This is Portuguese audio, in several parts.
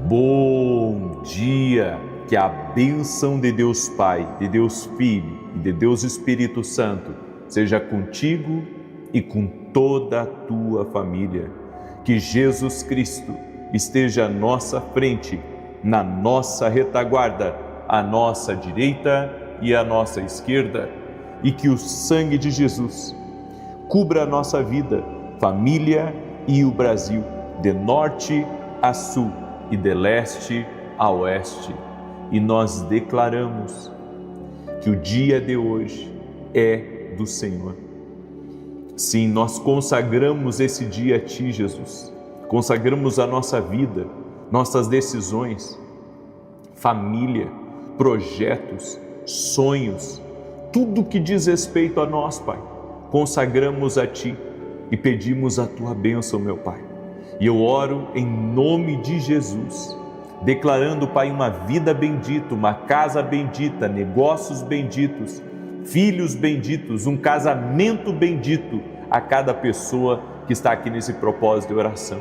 Bom dia! Que a bênção de Deus Pai, de Deus Filho e de Deus Espírito Santo seja contigo e com toda a tua família. Que Jesus Cristo esteja à nossa frente, na nossa retaguarda, à nossa direita e à nossa esquerda, e que o sangue de Jesus cubra a nossa vida, família e o Brasil, de norte a sul e de leste a oeste. E nós declaramos que o dia de hoje é do Senhor. Sim, nós consagramos esse dia a Ti, Jesus. Consagramos a nossa vida, nossas decisões, família, projetos, sonhos, tudo que diz respeito a nós, Pai. Consagramos a Ti e pedimos a Tua bênção, meu Pai. E eu oro em nome de Jesus, declarando, Pai, uma vida bendita, uma casa bendita, negócios benditos, filhos benditos, um casamento bendito a cada pessoa que está aqui nesse propósito de oração.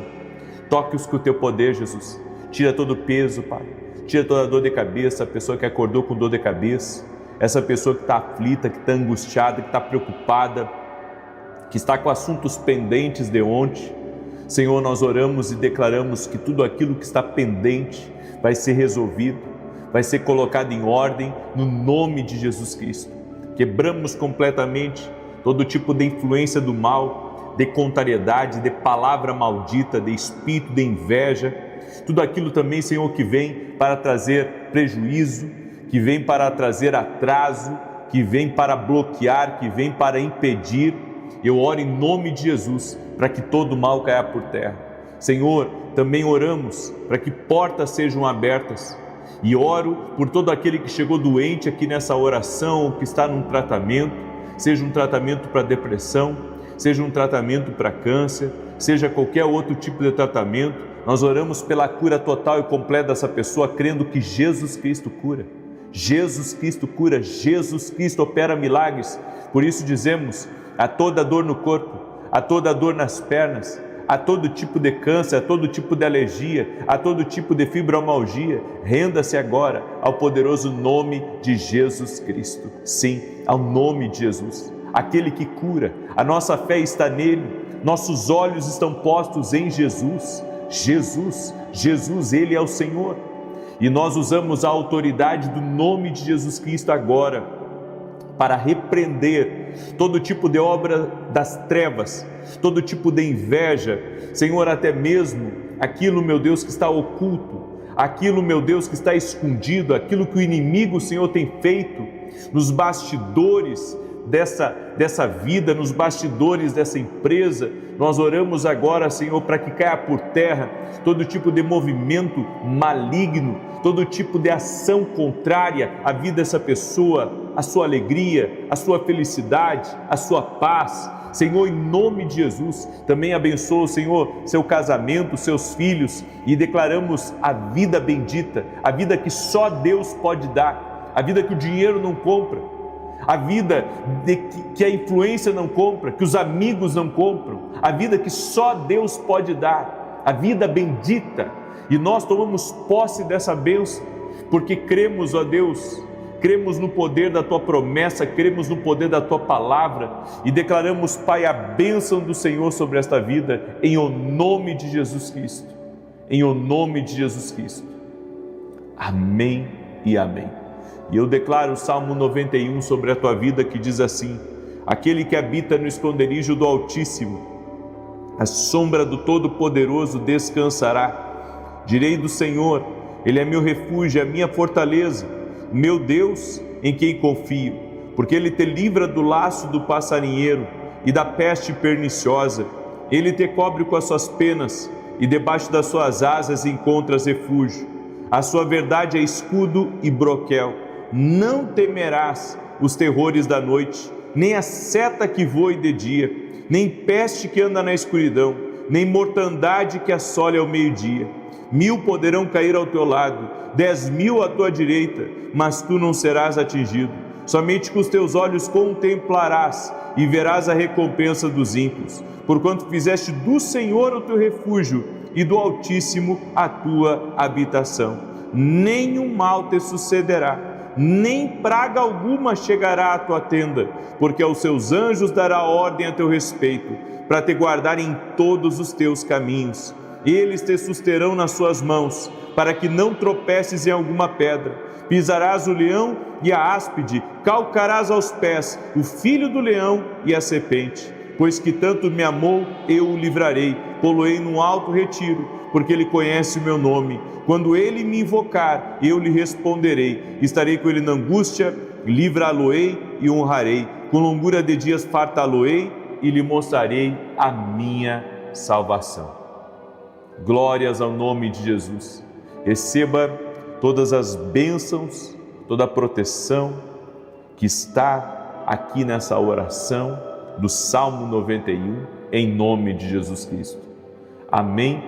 Toque-os com o Teu poder, Jesus. Tira todo o peso, Pai. Tira toda a dor de cabeça, a pessoa que acordou com dor de cabeça, essa pessoa que está aflita, que está angustiada, que está preocupada, que está com assuntos pendentes de ontem. Senhor, nós oramos e declaramos que tudo aquilo que está pendente vai ser resolvido, vai ser colocado em ordem no nome de Jesus Cristo. Quebramos completamente todo tipo de influência do mal, de contrariedade, de palavra maldita, de espírito de inveja, tudo aquilo também, Senhor, que vem para trazer prejuízo, que vem para trazer atraso, que vem para bloquear, que vem para impedir. Eu oro em nome de Jesus para que todo mal caia por terra. Senhor, também oramos para que portas sejam abertas. E oro por todo aquele que chegou doente aqui nessa oração, que está num tratamento, seja um tratamento para depressão, seja um tratamento para câncer, seja qualquer outro tipo de tratamento. Nós oramos pela cura total e completa dessa pessoa, crendo que Jesus Cristo cura. Jesus Cristo cura, Jesus Cristo opera milagres. Por isso dizemos, a toda dor no corpo, a toda dor nas pernas, a todo tipo de câncer, a todo tipo de alergia, a todo tipo de fibromialgia, renda-se agora ao poderoso nome de Jesus Cristo. Sim, ao nome de Jesus, aquele que cura. A nossa fé está nele, nossos olhos estão postos em Jesus. Jesus, Ele é o Senhor. E nós usamos a autoridade do nome de Jesus Cristo agora para repreender todo tipo de obra das trevas, todo tipo de inveja, Senhor, até mesmo aquilo, meu Deus, que está oculto, aquilo, meu Deus, que está escondido, aquilo que o inimigo, Senhor, tem feito nos bastidores dessa vida, nos bastidores dessa empresa. Nós oramos agora, Senhor, para que caia por terra todo tipo de movimento maligno, todo tipo de ação contrária à vida dessa pessoa, a sua alegria, a sua felicidade, a sua paz. Senhor, em nome de Jesus, também abençoa, Senhor, seu casamento, seus filhos, e declaramos a vida bendita, a vida que só Deus pode dar, a vida que o dinheiro não compra, a vida que a influência não compra, que os amigos não compram, a vida que só Deus pode dar, a vida bendita. E nós tomamos posse dessa bênção, porque cremos, ó Deus, cremos no poder da Tua promessa, cremos no poder da Tua palavra e declaramos, Pai, a bênção do Senhor sobre esta vida, em o nome de Jesus Cristo, em o nome de Jesus Cristo. Amém e amém. E eu declaro o Salmo 91 sobre a tua vida, que diz assim: aquele que habita no esconderijo do Altíssimo, a sombra do Todo-Poderoso descansará. Direi do Senhor, Ele é meu refúgio, é a minha fortaleza, meu Deus em quem confio, porque Ele te livra do laço do passarinheiro e da peste perniciosa. Ele te cobre com as suas penas e debaixo das suas asas encontras refúgio. A sua verdade é escudo e broquel. Não temerás os terrores da noite, nem a seta que voe de dia, nem peste que anda na escuridão, nem mortandade que assole ao meio-dia. 1000 poderão cair ao teu lado, 10.000 à tua direita, mas tu não serás atingido. Somente com os teus olhos contemplarás e verás a recompensa dos ímpios. Porquanto fizeste do Senhor o teu refúgio, e do Altíssimo a tua habitação. Nenhum mal te sucederá, nem praga alguma chegará à tua tenda, porque aos seus anjos dará ordem a teu respeito, para te guardar em todos os teus caminhos. Eles te susterão nas suas mãos, para que não tropeces em alguma pedra. Pisarás o leão e a áspide, calcarás aos pés o filho do leão e a serpente. Pois que tanto me amou, eu o livrarei, pô-lo-ei num alto retiro, porque ele conhece o meu nome. Quando ele me invocar, eu lhe responderei. Estarei com ele na angústia, livrá-lo-ei e honrarei. Com longura de dias fartá-lo-ei e lhe mostrarei a minha salvação. Glórias ao nome de Jesus. Receba todas as bênçãos, toda a proteção que está aqui nessa oração do Salmo 91, em nome de Jesus Cristo. Amém.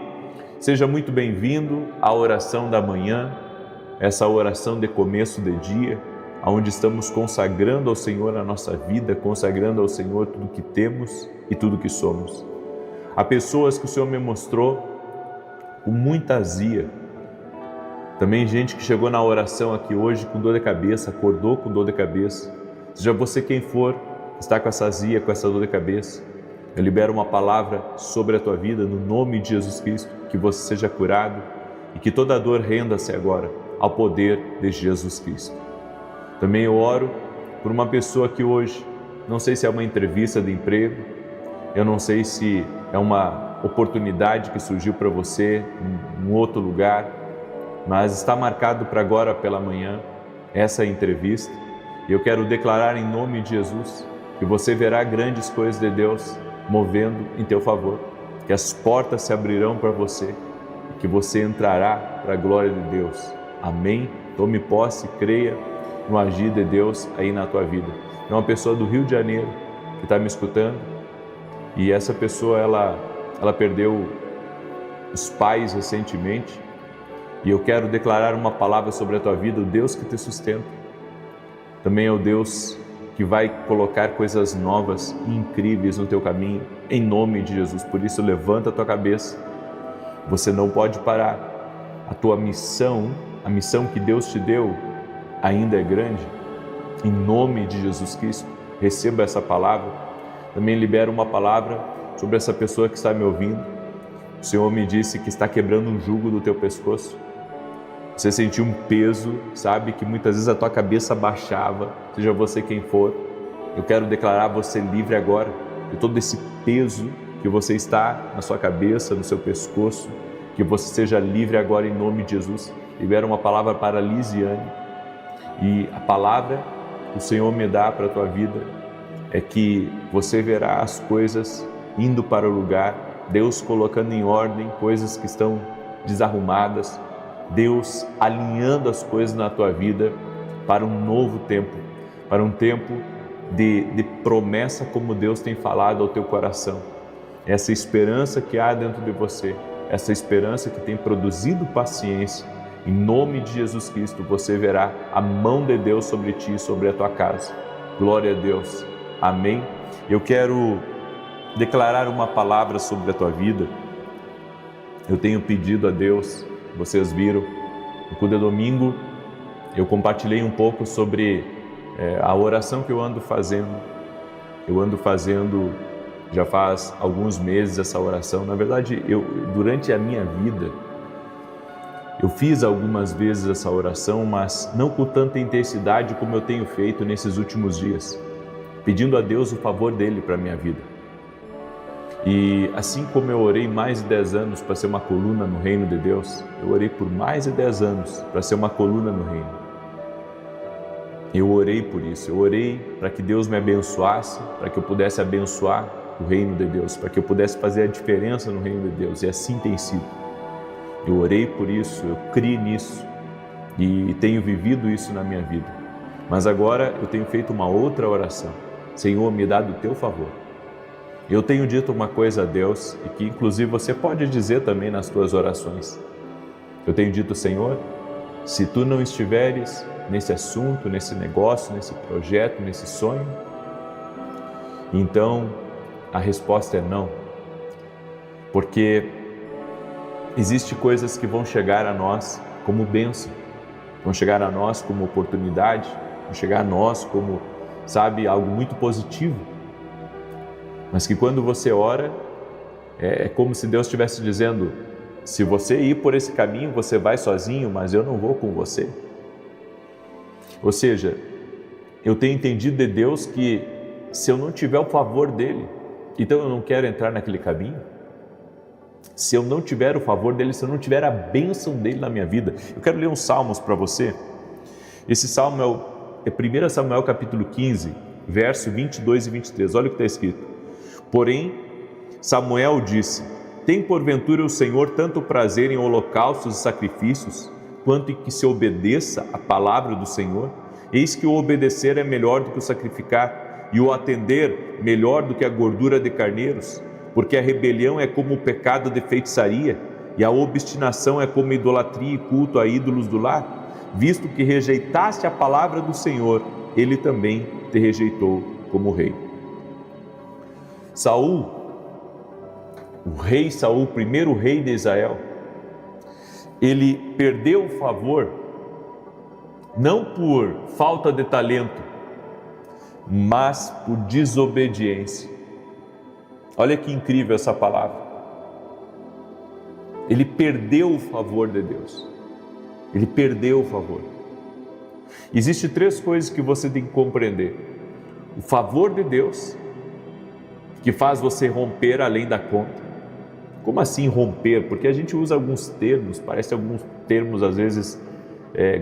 Seja muito bem-vindo à oração da manhã, essa oração de começo de dia, onde estamos consagrando ao Senhor a nossa vida, consagrando ao Senhor tudo que temos e tudo que somos. Há pessoas que o Senhor me mostrou com muita azia. Também gente que chegou na oração aqui hoje com dor de cabeça, acordou com dor de cabeça. Seja você quem for, está com essa azia, com essa dor de cabeça, eu libero uma palavra sobre a tua vida, no nome de Jesus Cristo, que você seja curado e que toda dor renda-se agora ao poder de Jesus Cristo. Também eu oro por uma pessoa que hoje, não sei se é uma entrevista de emprego, eu não sei se é uma oportunidade que surgiu para você em um outro lugar, mas está marcado para agora pela manhã essa entrevista. E eu quero declarar em nome de Jesus que você verá grandes coisas de Deus movendo em teu favor, que as portas se abrirão para você, que você entrará para a glória de Deus. Amém? Tome posse, creia no agir de Deus aí na tua vida. É uma pessoa do Rio de Janeiro que está me escutando e essa pessoa ela perdeu os pais recentemente e eu quero declarar uma palavra sobre a tua vida, o Deus que te sustenta. Também é o Deus que vai colocar coisas novas e incríveis no teu caminho, em nome de Jesus. Por isso, levanta a tua cabeça. Você não pode parar. A tua missão, a missão que Deus te deu, ainda é grande. Em nome de Jesus Cristo, receba essa palavra. Também libero uma palavra sobre essa pessoa que está me ouvindo. O Senhor me disse que está quebrando um jugo do teu pescoço. Você sentiu um peso, sabe, que muitas vezes a tua cabeça baixava, seja você quem for. Eu quero declarar você livre agora de todo esse peso que você está na sua cabeça, no seu pescoço, que você seja livre agora em nome de Jesus. Libera uma palavra para Lisiane e a palavra que o Senhor me dá para a tua vida é que você verá as coisas indo para o lugar, Deus colocando em ordem coisas que estão desarrumadas, Deus alinhando as coisas na tua vida para um novo tempo, para um tempo de promessa como Deus tem falado ao teu coração. Essa esperança que há dentro de você, essa esperança que tem produzido paciência, em nome de Jesus Cristo, você verá a mão de Deus sobre ti e sobre a tua casa. Glória a Deus. Amém. Eu quero declarar uma palavra sobre a tua vida. Eu tenho pedido a Deus. Vocês viram, no culto de domingo, eu compartilhei um pouco sobre a oração que eu ando fazendo. Eu ando fazendo já faz alguns meses essa oração. Na verdade, durante a minha vida, eu fiz algumas vezes essa oração, mas não com tanta intensidade como eu tenho feito nesses últimos dias, pedindo a Deus o favor dele para a minha vida. E assim como eu orei mais de 10 anos para ser uma coluna no reino de Deus, eu orei por mais de 10 anos para ser uma coluna no reino. Eu orei por isso, eu orei para que Deus me abençoasse, para que eu pudesse abençoar o reino de Deus, para que eu pudesse fazer a diferença no reino de Deus, e assim tem sido. Eu orei por isso, eu criei nisso e tenho vivido isso na minha vida. Mas agora eu tenho feito uma outra oração. Senhor, me dá do teu favor. Eu tenho dito uma coisa a Deus e que inclusive você pode dizer também nas tuas orações. Eu tenho dito, Senhor, se tu não estiveres nesse assunto, nesse negócio, nesse projeto, nesse sonho, então a resposta é não. Porque Existem coisas que vão chegar a nós como bênção, vão chegar a nós como oportunidade, vão chegar a nós como, sabe, algo muito positivo. Mas que quando você ora, é como se Deus estivesse dizendo: se você ir por esse caminho, você vai sozinho, mas eu não vou com você. Ou seja, eu tenho entendido de Deus que se eu não tiver o favor dele, então eu não quero entrar naquele caminho. Se eu não tiver o favor dele, se eu não tiver a bênção dele na minha vida. Eu quero ler uns salmos para você. Esse salmo é 1 Samuel capítulo 15, verso 22 e 23. Olha o que está escrito. Porém, Samuel disse: tem porventura o Senhor tanto prazer em holocaustos e sacrifícios, quanto em que se obedeça a palavra do Senhor? Eis que o obedecer é melhor do que o sacrificar, e o atender melhor do que a gordura de carneiros. Porque a rebelião é como o pecado de feitiçaria, e a obstinação é como idolatria e culto a ídolos do lar. Visto que rejeitaste a palavra do Senhor, ele também te rejeitou como rei. Saul, o rei Saul, o primeiro rei de Israel, ele perdeu o favor, não por falta de talento, mas por desobediência. Olha que incrível essa palavra. Ele perdeu o favor de Deus. Ele perdeu o favor. Existem 3 coisas que você tem que compreender. O favor de Deus, que faz você romper além da conta. Como assim romper? Porque a gente usa alguns termos, parece alguns termos às vezes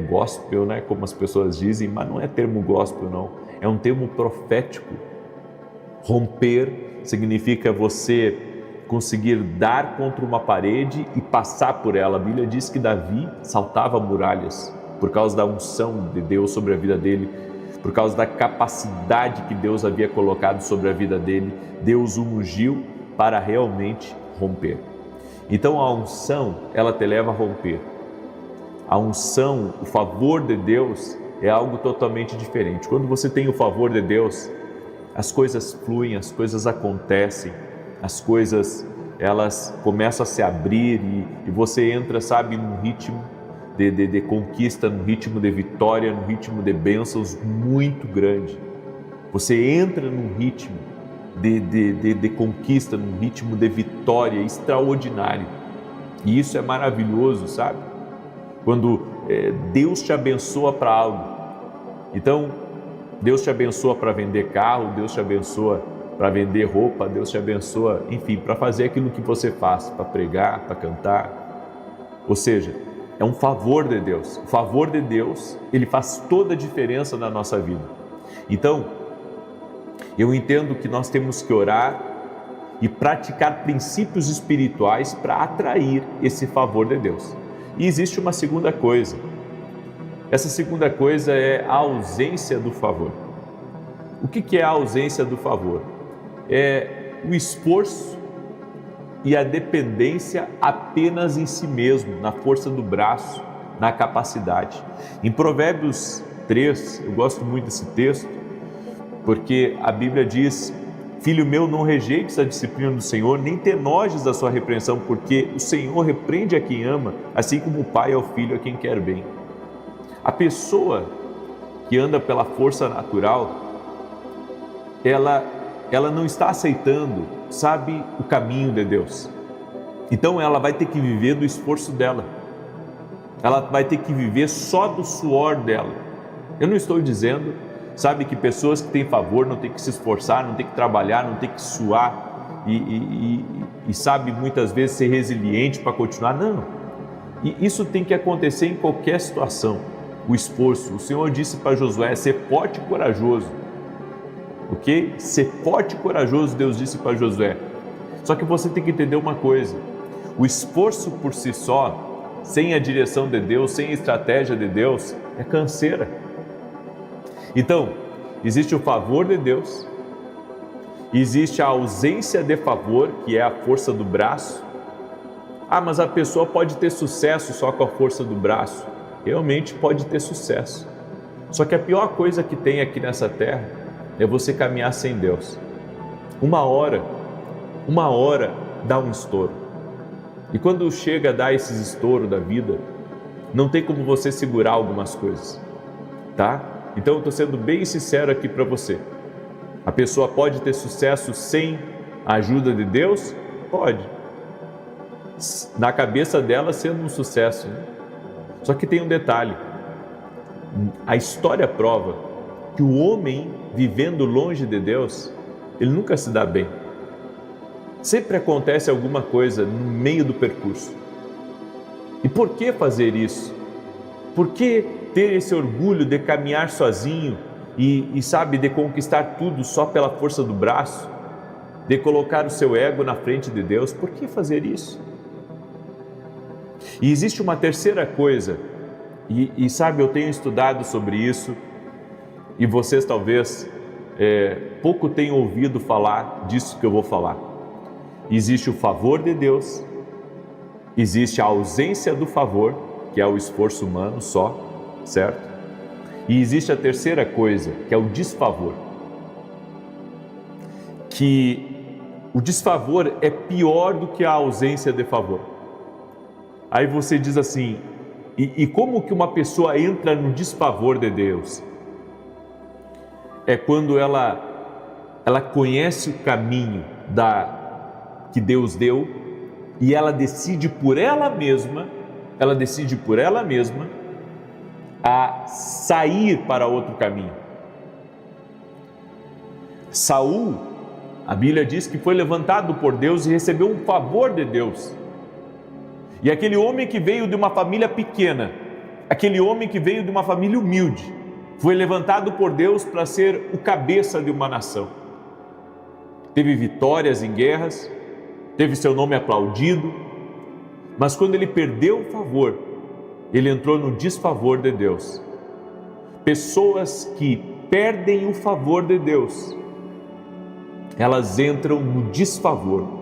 gospel, né? Como as pessoas dizem, mas não é termo gospel não. É um termo profético. Romper significa você conseguir dar contra uma parede e passar por ela. A Bíblia diz que Davi saltava muralhas por causa da unção de Deus sobre a vida dele, por causa da capacidade que Deus havia colocado sobre a vida dele. Deus o ungiu para realmente romper. Então a unção, ela te leva a romper. A unção, o favor de Deus é algo totalmente diferente. Quando você tem o favor de Deus, as coisas fluem, as coisas acontecem, as coisas elas começam a se abrir e você entra, sabe, num ritmo de conquista, num ritmo de vitória, num ritmo de bênçãos muito grande. Você entra num ritmo de conquista, num ritmo de vitória extraordinário. E isso é maravilhoso, sabe? Quando Deus te abençoa para algo. Então, Deus te abençoa para vender carro, Deus te abençoa para vender roupa, Deus te abençoa, enfim, para fazer aquilo que você faz, para pregar, para cantar. Ou seja, é um favor de Deus. O favor de Deus, ele faz toda a diferença na nossa vida. Então, eu entendo que nós temos que orar e praticar princípios espirituais para atrair esse favor de Deus. E existe uma segunda coisa. Essa segunda coisa é a ausência do favor. O que é a ausência do favor? É o esforço e a dependência apenas em si mesmo, na força do braço, na capacidade. Em Provérbios 3, eu gosto muito desse texto, porque a Bíblia diz: filho meu, não rejeites a disciplina do Senhor, nem te enojes da sua repreensão, porque o Senhor repreende a quem ama, assim como o pai ao filho a quem quer bem. A pessoa que anda pela força natural, ela não está aceitando, sabe, o caminho de Deus. Então ela vai ter que viver do esforço dela. Ela vai ter que viver só do suor dela. Eu não estou dizendo, sabe, que pessoas que têm favor não têm que se esforçar, não têm que trabalhar, não têm que suar e sabe, muitas vezes ser resiliente para continuar. Não. E isso tem que acontecer em qualquer situação. O esforço. O Senhor disse para Josué: ser forte e corajoso. Ok? Ser forte e corajoso, Deus disse para Josué. Só que você tem que entender uma coisa: o esforço por si só, sem a direção de Deus, sem a estratégia de Deus, é canseira. Então, existe o favor de Deus, existe a ausência de favor, que é a força do braço. Ah, mas a pessoa pode ter sucesso só com a força do braço. Realmente pode ter sucesso. Só que a pior coisa que tem aqui nessa terra é você caminhar sem Deus. Uma hora dá um estouro. E quando chega a dar esses estouros da vida, não tem como você segurar algumas coisas, tá? Então eu estou sendo bem sincero aqui para você. A pessoa pode ter sucesso sem a ajuda de Deus? Pode. Na cabeça dela sendo um sucesso, né? Só que tem um detalhe. A história prova que o homem vivendo longe de Deus, ele nunca se dá bem. Sempre acontece alguma coisa no meio do percurso. E por que fazer isso? Por que ter esse orgulho de caminhar sozinho e sabe, de conquistar tudo só pela força do braço? De colocar o seu ego na frente de Deus? Por que fazer isso? E existe uma terceira coisa, e sabe, eu tenho estudado sobre isso, e vocês talvez pouco tenham ouvido falar disso que eu vou falar. Existe o favor de Deus, existe a ausência do favor, que é o esforço humano só, certo? E existe a terceira coisa, que é o desfavor. Que o desfavor é pior do que a ausência de favor. Aí você diz assim, e como que uma pessoa entra no desfavor de Deus? É quando ela conhece o caminho que Deus deu e ela decide por ela mesma a sair para outro caminho. Saul, a Bíblia diz que foi levantado por Deus e recebeu um favor de Deus. E aquele homem que veio de uma família pequena, aquele homem que veio de uma família humilde, foi levantado por Deus para ser o cabeça de uma nação. Teve vitórias em guerras, teve seu nome aplaudido, mas quando ele perdeu o favor, ele entrou no desfavor de Deus. Pessoas que perdem o favor de Deus, elas entram no desfavor.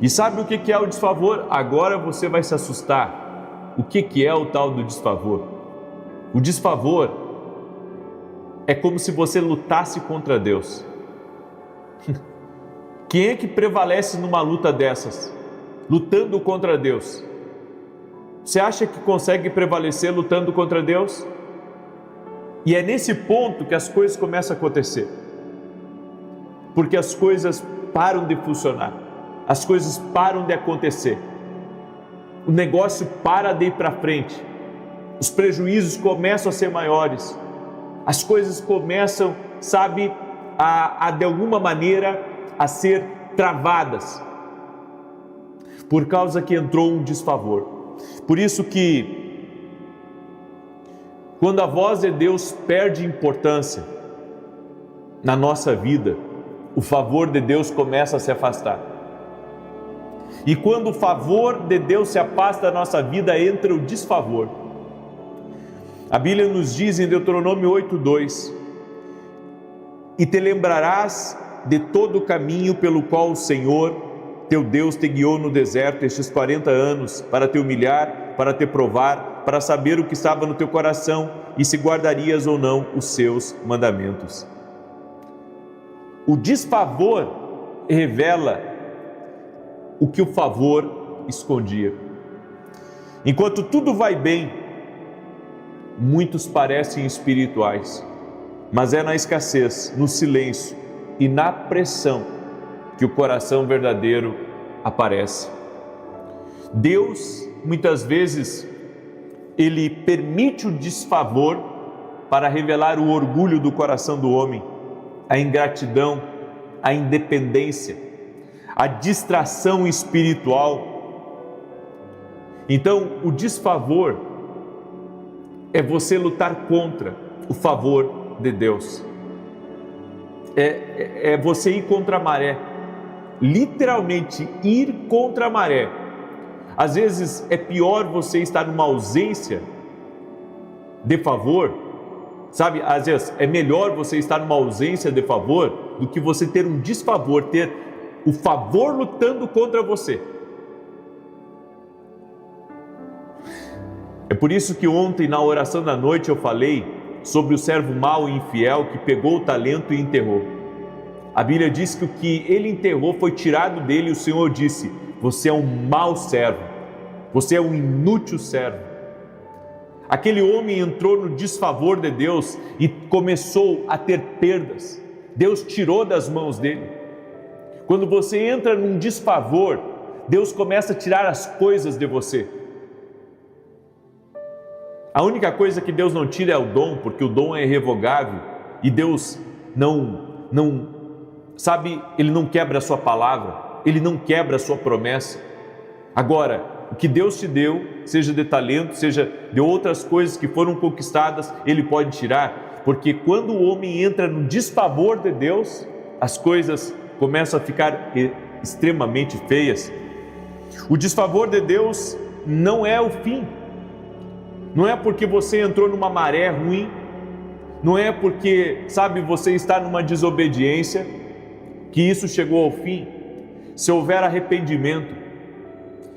E sabe o que é o desfavor? Agora você vai se assustar. O que é o tal do desfavor? O desfavor é como se você lutasse contra Deus. Quem é que prevalece numa luta dessas? Lutando contra Deus. Você acha que consegue prevalecer lutando contra Deus? E é nesse ponto que as coisas começam a acontecer. Porque as coisas param de funcionar. As coisas param de acontecer. O negócio para de ir para frente. Os prejuízos começam a ser maiores. As coisas começam, sabe, a de alguma maneira a ser travadas. Por causa que entrou um desfavor. Por isso que quando a voz de Deus perde importância na nossa vida, o favor de Deus começa a se afastar. E quando o favor de Deus se afasta da nossa vida, entra o desfavor. A Bíblia nos diz em Deuteronômio 8:2: e te lembrarás de todo o caminho pelo qual o Senhor, teu Deus, te guiou no deserto estes 40 anos, para te humilhar, para te provar, para saber o que estava no teu coração e se guardarias ou não os seus mandamentos. O desfavor revela o que o favor escondia. Enquanto tudo vai bem, muitos parecem espirituais, mas é na escassez, no silêncio e na pressão que o coração verdadeiro aparece. Deus, muitas vezes, Ele permite o desfavor para revelar o orgulho do coração do homem, a ingratidão, a independência, a distração espiritual. Então, o desfavor é você lutar contra o favor de Deus. É você ir contra a maré, literalmente ir contra a maré. Às vezes é pior você estar numa ausência de favor, sabe? Às vezes é melhor você estar numa ausência de favor do que você ter um desfavor, ter o favor lutando contra você. É por isso que ontem na oração da noite eu falei sobre o servo mau e infiel que pegou o talento e enterrou. A Bíblia diz que o que ele enterrou foi tirado dele e o Senhor disse: você é um mau servo, você é um inútil servo. Aquele homem entrou no desfavor de Deus e começou a ter perdas. Deus tirou das mãos dele. Quando você entra num desfavor, Deus começa a tirar as coisas de você. A única coisa que Deus não tira é o dom, porque o dom é irrevogável e Deus Ele não quebra a sua palavra, Ele não quebra a sua promessa. Agora, o que Deus te deu, seja de talento, seja de outras coisas que foram conquistadas, Ele pode tirar, porque quando o homem entra no desfavor de Deus, as coisas começam a ficar extremamente feias. O desfavor de Deus não é o fim, não é porque você entrou numa maré ruim, não é porque, você está numa desobediência, que isso chegou ao fim. Se houver arrependimento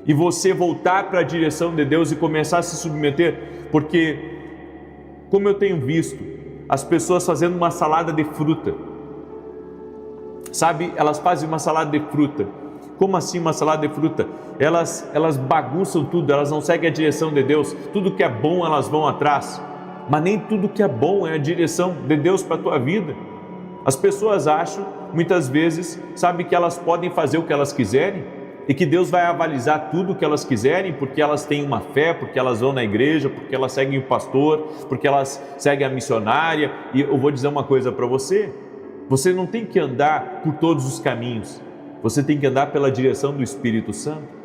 e você voltar para a direção de Deus e começar a se submeter, porque, como eu tenho visto, as pessoas fazendo uma salada de fruta, elas fazem uma salada de fruta. Como assim uma salada de fruta? Elas bagunçam tudo, elas não seguem a direção de Deus. Tudo que é bom elas vão atrás, mas nem tudo que é bom é a direção de Deus para a tua vida. As pessoas acham, muitas vezes, que elas podem fazer o que elas quiserem e que Deus vai avalizar tudo o que elas quiserem porque elas têm uma fé, porque elas vão na igreja, porque elas seguem o pastor, porque elas seguem a missionária. E eu vou dizer uma coisa para você: você não tem que andar por todos os caminhos, você tem que andar pela direção do Espírito Santo.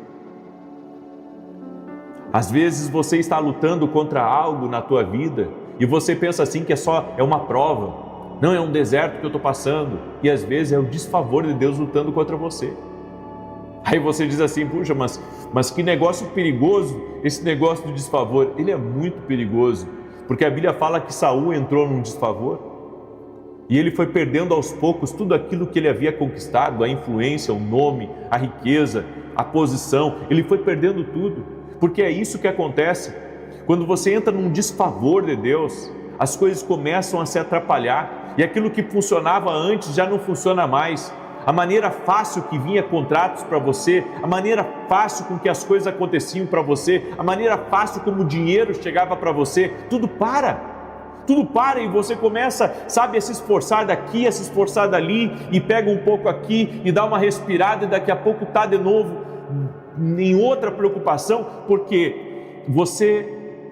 Às vezes você está lutando contra algo na tua vida e você pensa assim que é uma prova, não, é um deserto que eu estou passando, e às vezes é o desfavor de Deus lutando contra você. Aí você diz assim: puxa, mas que negócio perigoso esse negócio do desfavor. Ele é muito perigoso, porque a Bíblia fala que Saul entrou num desfavor e ele foi perdendo aos poucos tudo aquilo que ele havia conquistado, a influência, o nome, a riqueza, a posição. Ele foi perdendo tudo, porque é isso que acontece quando você entra num desfavor de Deus. As coisas começam a se atrapalhar e aquilo que funcionava antes já não funciona mais. A maneira fácil que vinha contratos para você, a maneira fácil com que as coisas aconteciam para você, a maneira fácil como o dinheiro chegava para você, tudo para e você começa, a se esforçar daqui, a se esforçar dali, e pega um pouco aqui e dá uma respirada e daqui a pouco está de novo em outra preocupação, porque você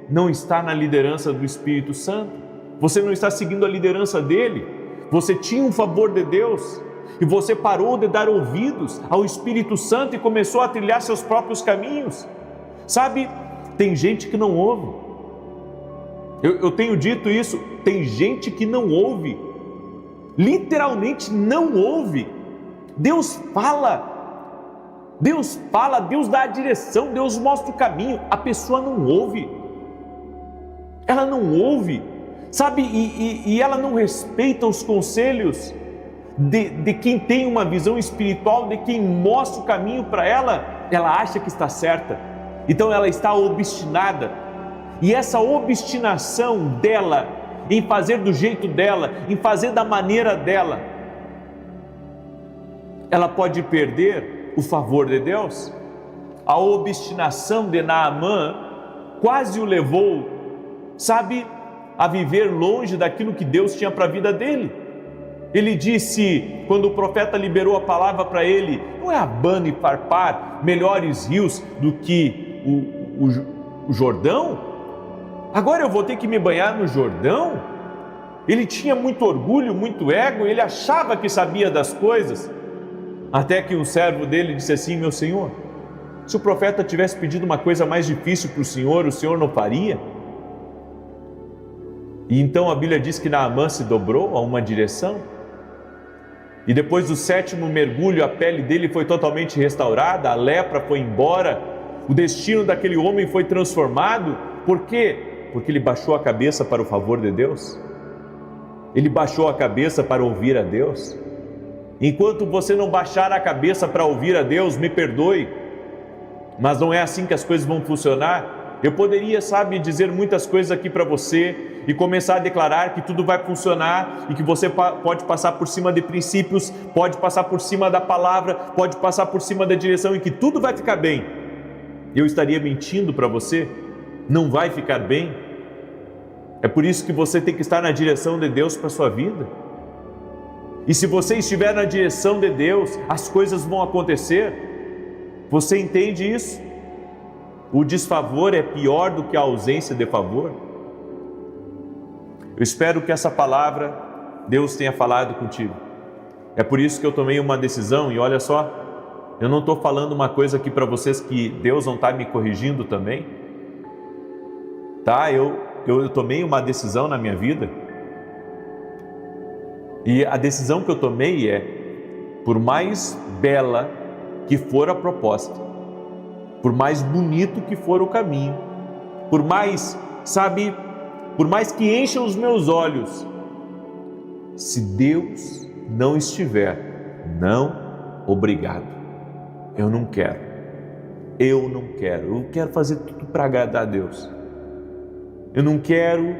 não está na liderança do Espírito Santo, você não está seguindo a liderança dele. Você tinha um favor de Deus e você parou de dar ouvidos ao Espírito Santo e começou a trilhar seus próprios caminhos. Tem gente que não ouve. Eu tenho dito isso, tem gente que não ouve, literalmente não ouve. Deus fala, Deus dá a direção, Deus mostra o caminho, a pessoa não ouve. Ela não ouve, e ela não respeita os conselhos de quem tem uma visão espiritual, de quem mostra o caminho para ela. Ela acha que está certa, então ela está obstinada, e essa obstinação dela em fazer do jeito dela, em fazer da maneira dela, ela pode perder o favor de Deus. A obstinação de Naamã quase o levou, a viver longe daquilo que Deus tinha para a vida dele. Ele disse, quando o profeta liberou a palavra para ele: não é Abana e Farpar melhores rios do que o Jordão? Agora eu vou ter que me banhar no Jordão? Ele tinha muito orgulho, muito ego, ele achava que sabia das coisas, até que um servo dele disse assim: meu senhor, se o profeta tivesse pedido uma coisa mais difícil para o senhor não faria? E então a Bíblia diz que Naamã se dobrou a uma direção, e depois do 7º mergulho a pele dele foi totalmente restaurada, a lepra foi embora, o destino daquele homem foi transformado. Por quê? Porque ele baixou a cabeça para o favor de Deus, ele baixou a cabeça para ouvir a Deus. Enquanto você não baixar a cabeça para ouvir a Deus, me perdoe, mas não é assim que as coisas vão funcionar. Eu poderia, dizer muitas coisas aqui para você, e começar a declarar que tudo vai funcionar e que você pode passar por cima de princípios, pode passar por cima da palavra, pode passar por cima da direção e que tudo vai ficar bem, eu estaria mentindo para você? Não vai ficar bem? É por isso que você tem que estar na direção de Deus para a sua vida. E se você estiver na direção de Deus, as coisas vão acontecer. Você entende isso? O desfavor é pior do que a ausência de favor. Eu espero que essa palavra Deus tenha falado contigo. É por isso que eu tomei uma decisão, e olha só, eu não estou falando uma coisa aqui para vocês que Deus não está me corrigindo também. Tá? Eu tomei uma decisão na minha vida, e a decisão que eu tomei é, por mais bela que for a proposta, por mais bonito que for o caminho, por mais que encha os meus olhos, se Deus não estiver, não, obrigado, eu não quero, eu quero fazer tudo para agradar a Deus, eu não quero,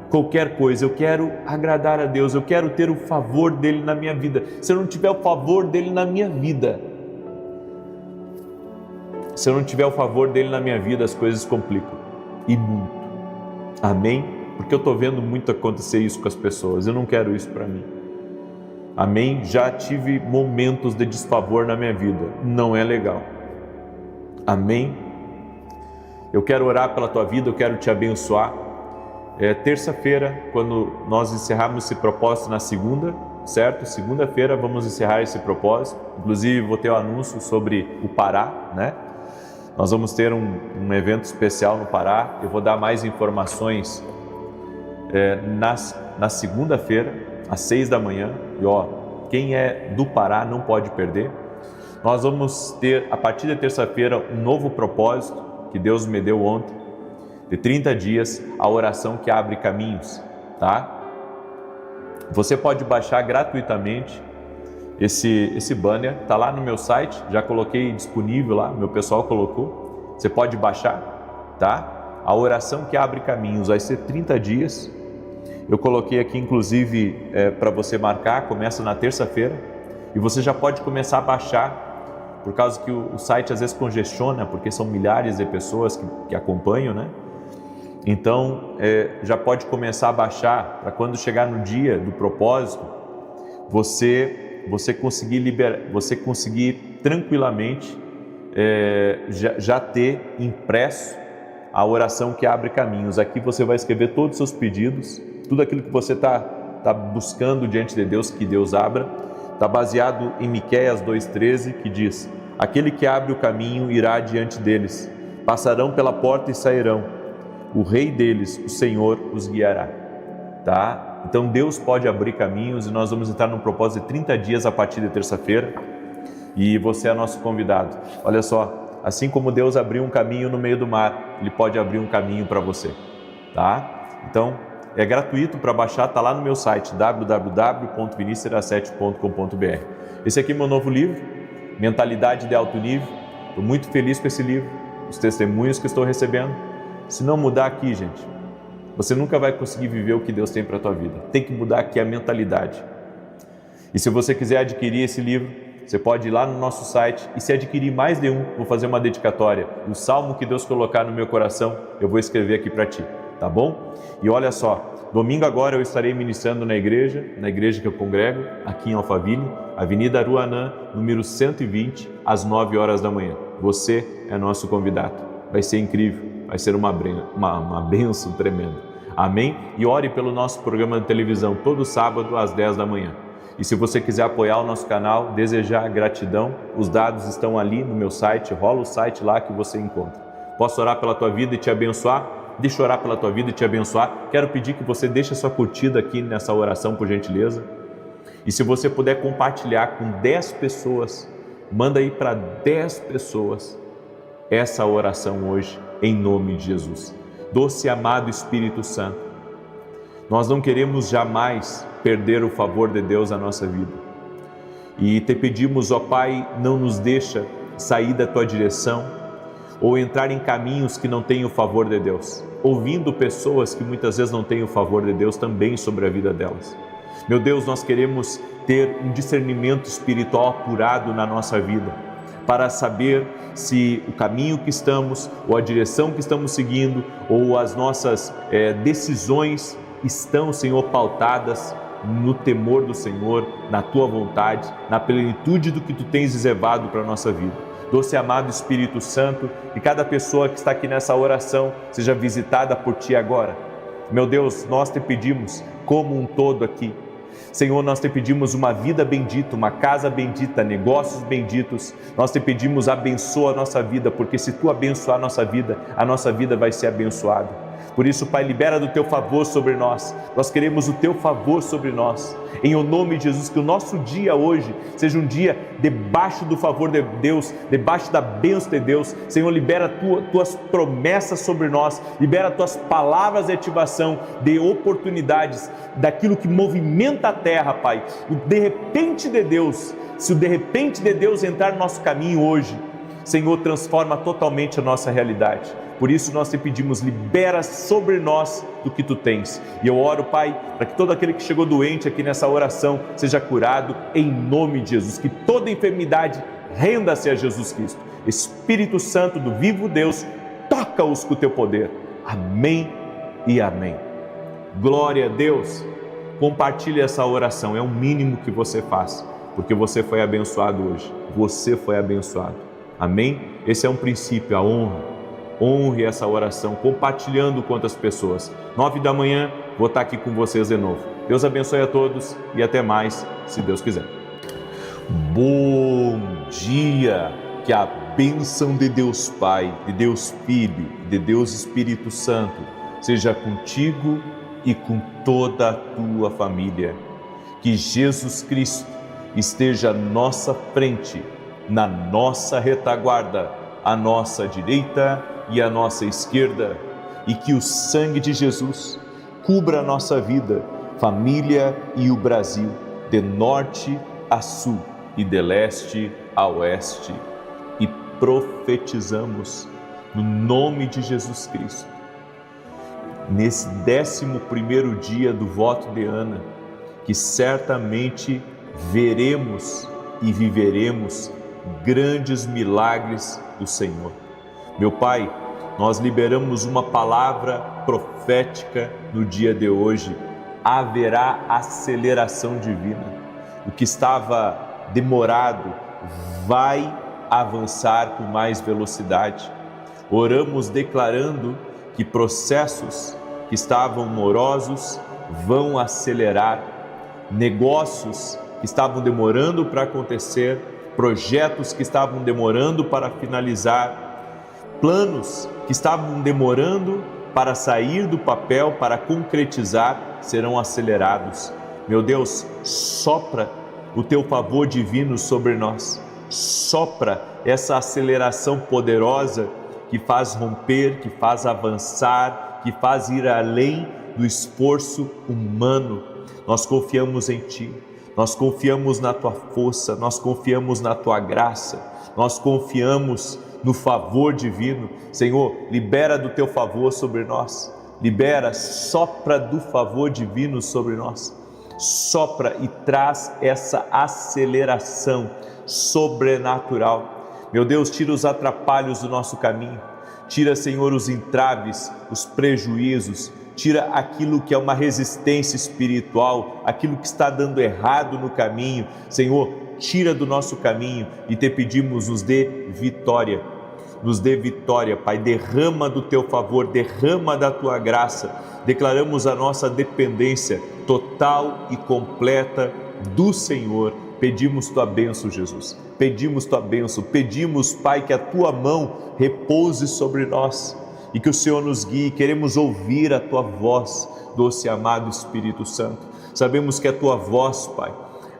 qualquer coisa, eu quero agradar a Deus, eu quero ter o favor dEle na minha vida. Se eu não tiver o favor dEle na minha vida, as coisas complicam, e muito. Amém? Porque eu estou vendo muito acontecer isso com as pessoas, eu não quero isso para mim. Amém? Já tive momentos de desfavor na minha vida, não é legal. Amém? Eu quero orar pela tua vida, eu quero te abençoar. Terça-feira, quando nós encerrarmos esse propósito na segunda, certo? Segunda-feira vamos encerrar esse propósito. Inclusive vou ter um anúncio sobre o Pará, né? Nós vamos ter um evento especial no Pará. Eu vou dar mais informações na segunda-feira, às 6 da manhã. E quem é do Pará não pode perder. Nós vamos ter, a partir de terça-feira, um novo propósito que Deus me deu ontem, de 30 dias, a oração que abre caminhos, tá? Você pode baixar gratuitamente esse banner, tá lá no meu site, já coloquei disponível lá, meu pessoal colocou, você pode baixar, tá? A oração que abre caminhos, vai ser 30 dias, eu coloquei aqui inclusive para você marcar, começa na terça-feira, e você já pode começar a baixar, por causa que o site às vezes congestiona, porque são milhares de pessoas que acompanham, né? Então, já pode começar a baixar, para quando chegar no dia do propósito, você conseguir tranquilamente já ter impresso a oração que abre caminhos. Aqui você vai escrever todos os seus pedidos, tudo aquilo que você está buscando diante de Deus, que Deus abra. Está baseado em Miqueias 2,13, que diz: aquele que abre o caminho irá diante deles, passarão pela porta e sairão, o rei deles, o Senhor, os guiará. Tá? Então Deus pode abrir caminhos, e nós vamos entrar num propósito de 30 dias a partir de terça-feira, e você é nosso convidado. Olha só, assim como Deus abriu um caminho no meio do mar, Ele pode abrir um caminho para você. Tá? Então, é gratuito para baixar, está lá no meu site, www.vinicius7.com.br. Esse aqui é meu novo livro, Mentalidade de Alto Nível. Estou muito feliz com esse livro, os testemunhos que estou recebendo. Se não mudar aqui, gente, você nunca vai conseguir viver o que Deus tem para a tua vida. Tem que mudar aqui a mentalidade. E se você quiser adquirir esse livro, você pode ir lá no nosso site, e se adquirir mais de um, vou fazer uma dedicatória. O salmo que Deus colocar no meu coração, eu vou escrever aqui para ti. Tá bom? E olha só, domingo agora eu estarei ministrando na igreja que eu congrego, aqui em Alphaville, Avenida Aruanã, número 120, às 9 horas da manhã. Você é nosso convidado. Vai ser incrível, vai ser uma bênção tremenda. Amém? E ore pelo nosso programa de televisão, todo sábado às 10 da manhã. E se você quiser apoiar o nosso canal, desejar gratidão, os dados estão ali no meu site, rola o site lá que você encontra. Posso orar pela tua vida e te abençoar? Deixa eu orar pela tua vida e te abençoar. Quero pedir que você deixe a sua curtida aqui nessa oração, por gentileza. E se você puder compartilhar com 10 pessoas, manda aí para 10 pessoas essa oração hoje, em nome de Jesus. Doce e amado Espírito Santo, nós não queremos jamais perder o favor de Deus na nossa vida. E te pedimos, ó Pai, não nos deixa sair da tua direção. ou entrar em caminhos que não têm o favor de Deus, ouvindo pessoas que muitas vezes não têm o favor de Deus também sobre a vida delas. Meu Deus, nós queremos ter um discernimento espiritual apurado na nossa vida, para saber se o caminho que estamos, ou a direção que estamos seguindo, ou as nossas decisões estão, Senhor, pautadas no temor do Senhor, na Tua vontade, na plenitude do que Tu tens reservado para a nossa vida. Doce amado Espírito Santo, e cada pessoa que está aqui nessa oração seja visitada por Ti agora. Meu Deus, nós Te pedimos como um todo aqui. Senhor, nós Te pedimos uma vida bendita, uma casa bendita, negócios benditos. Nós Te pedimos, abençoa a nossa vida, porque se Tu abençoar a nossa vida vai ser abençoada. Por isso, Pai, libera do Teu favor sobre nós. Nós queremos o Teu favor sobre nós. Em o nome de Jesus, que o nosso dia hoje seja um dia debaixo do favor de Deus, debaixo da bênção de Deus. Senhor, libera Tuas promessas sobre nós, libera Tuas palavras de ativação, de oportunidades, daquilo que movimenta a terra, Pai. O de repente de Deus, se o de repente de Deus entrar no nosso caminho hoje, Senhor, transforma totalmente a nossa realidade. Por isso nós Te pedimos, libera sobre nós do que Tu tens. E eu oro, Pai, para que todo aquele que chegou doente aqui nessa oração seja curado em nome de Jesus. Que toda enfermidade renda-se a Jesus Cristo. Espírito Santo do vivo Deus, toca-os com o Teu poder. Amém e amém. Glória a Deus. Compartilhe essa oração, é o mínimo que você faz, porque você foi abençoado hoje. Você foi abençoado. Amém? Esse é um princípio, a honra. Honre essa oração, compartilhando com outras pessoas. 9 da manhã, vou estar aqui com vocês de novo. Deus abençoe a todos e até mais, se Deus quiser. Bom dia! Que a bênção de Deus Pai, de Deus Filho, de Deus Espírito Santo seja contigo e com toda a tua família. Que Jesus Cristo esteja à nossa frente, na nossa retaguarda, à nossa direita e à nossa esquerda, e que o sangue de Jesus cubra a nossa vida, família e o Brasil, de norte a sul e de leste a oeste. E profetizamos no nome de Jesus Cristo, nesse 11º dia do voto de Ana, que certamente veremos e viveremos grandes milagres do Senhor. Meu Pai, nós liberamos uma palavra profética no dia de hoje. Haverá aceleração divina. O que estava demorado vai avançar com mais velocidade. Oramos declarando que processos que estavam morosos vão acelerar, negócios que estavam demorando para acontecer, projetos que estavam demorando para finalizar, planos que estavam demorando para sair do papel, para concretizar, serão acelerados. Meu Deus, sopra o Teu favor divino sobre nós, sopra essa aceleração poderosa que faz romper, que faz avançar, que faz ir além do esforço humano. Nós confiamos em Ti, nós confiamos na Tua força, nós confiamos na Tua graça, nós confiamos no favor divino. Senhor, libera do Teu favor sobre nós, libera, sopra do favor divino sobre nós, sopra e traz essa aceleração sobrenatural. Meu Deus, tira os atrapalhos do nosso caminho, tira, Senhor, os entraves, os prejuízos, tira aquilo que é uma resistência espiritual, aquilo que está dando errado no caminho. Senhor, tira do nosso caminho e Te pedimos, nos dê vitória, Pai, derrama do Teu favor, derrama da Tua graça. Declaramos a nossa dependência total e completa do Senhor. Pedimos Tua bênção, Jesus, pedimos Tua bênção, pedimos, Pai, que a Tua mão repouse sobre nós e que o Senhor nos guie. Queremos ouvir a Tua voz, doce amado Espírito Santo. Sabemos que a Tua voz, Pai,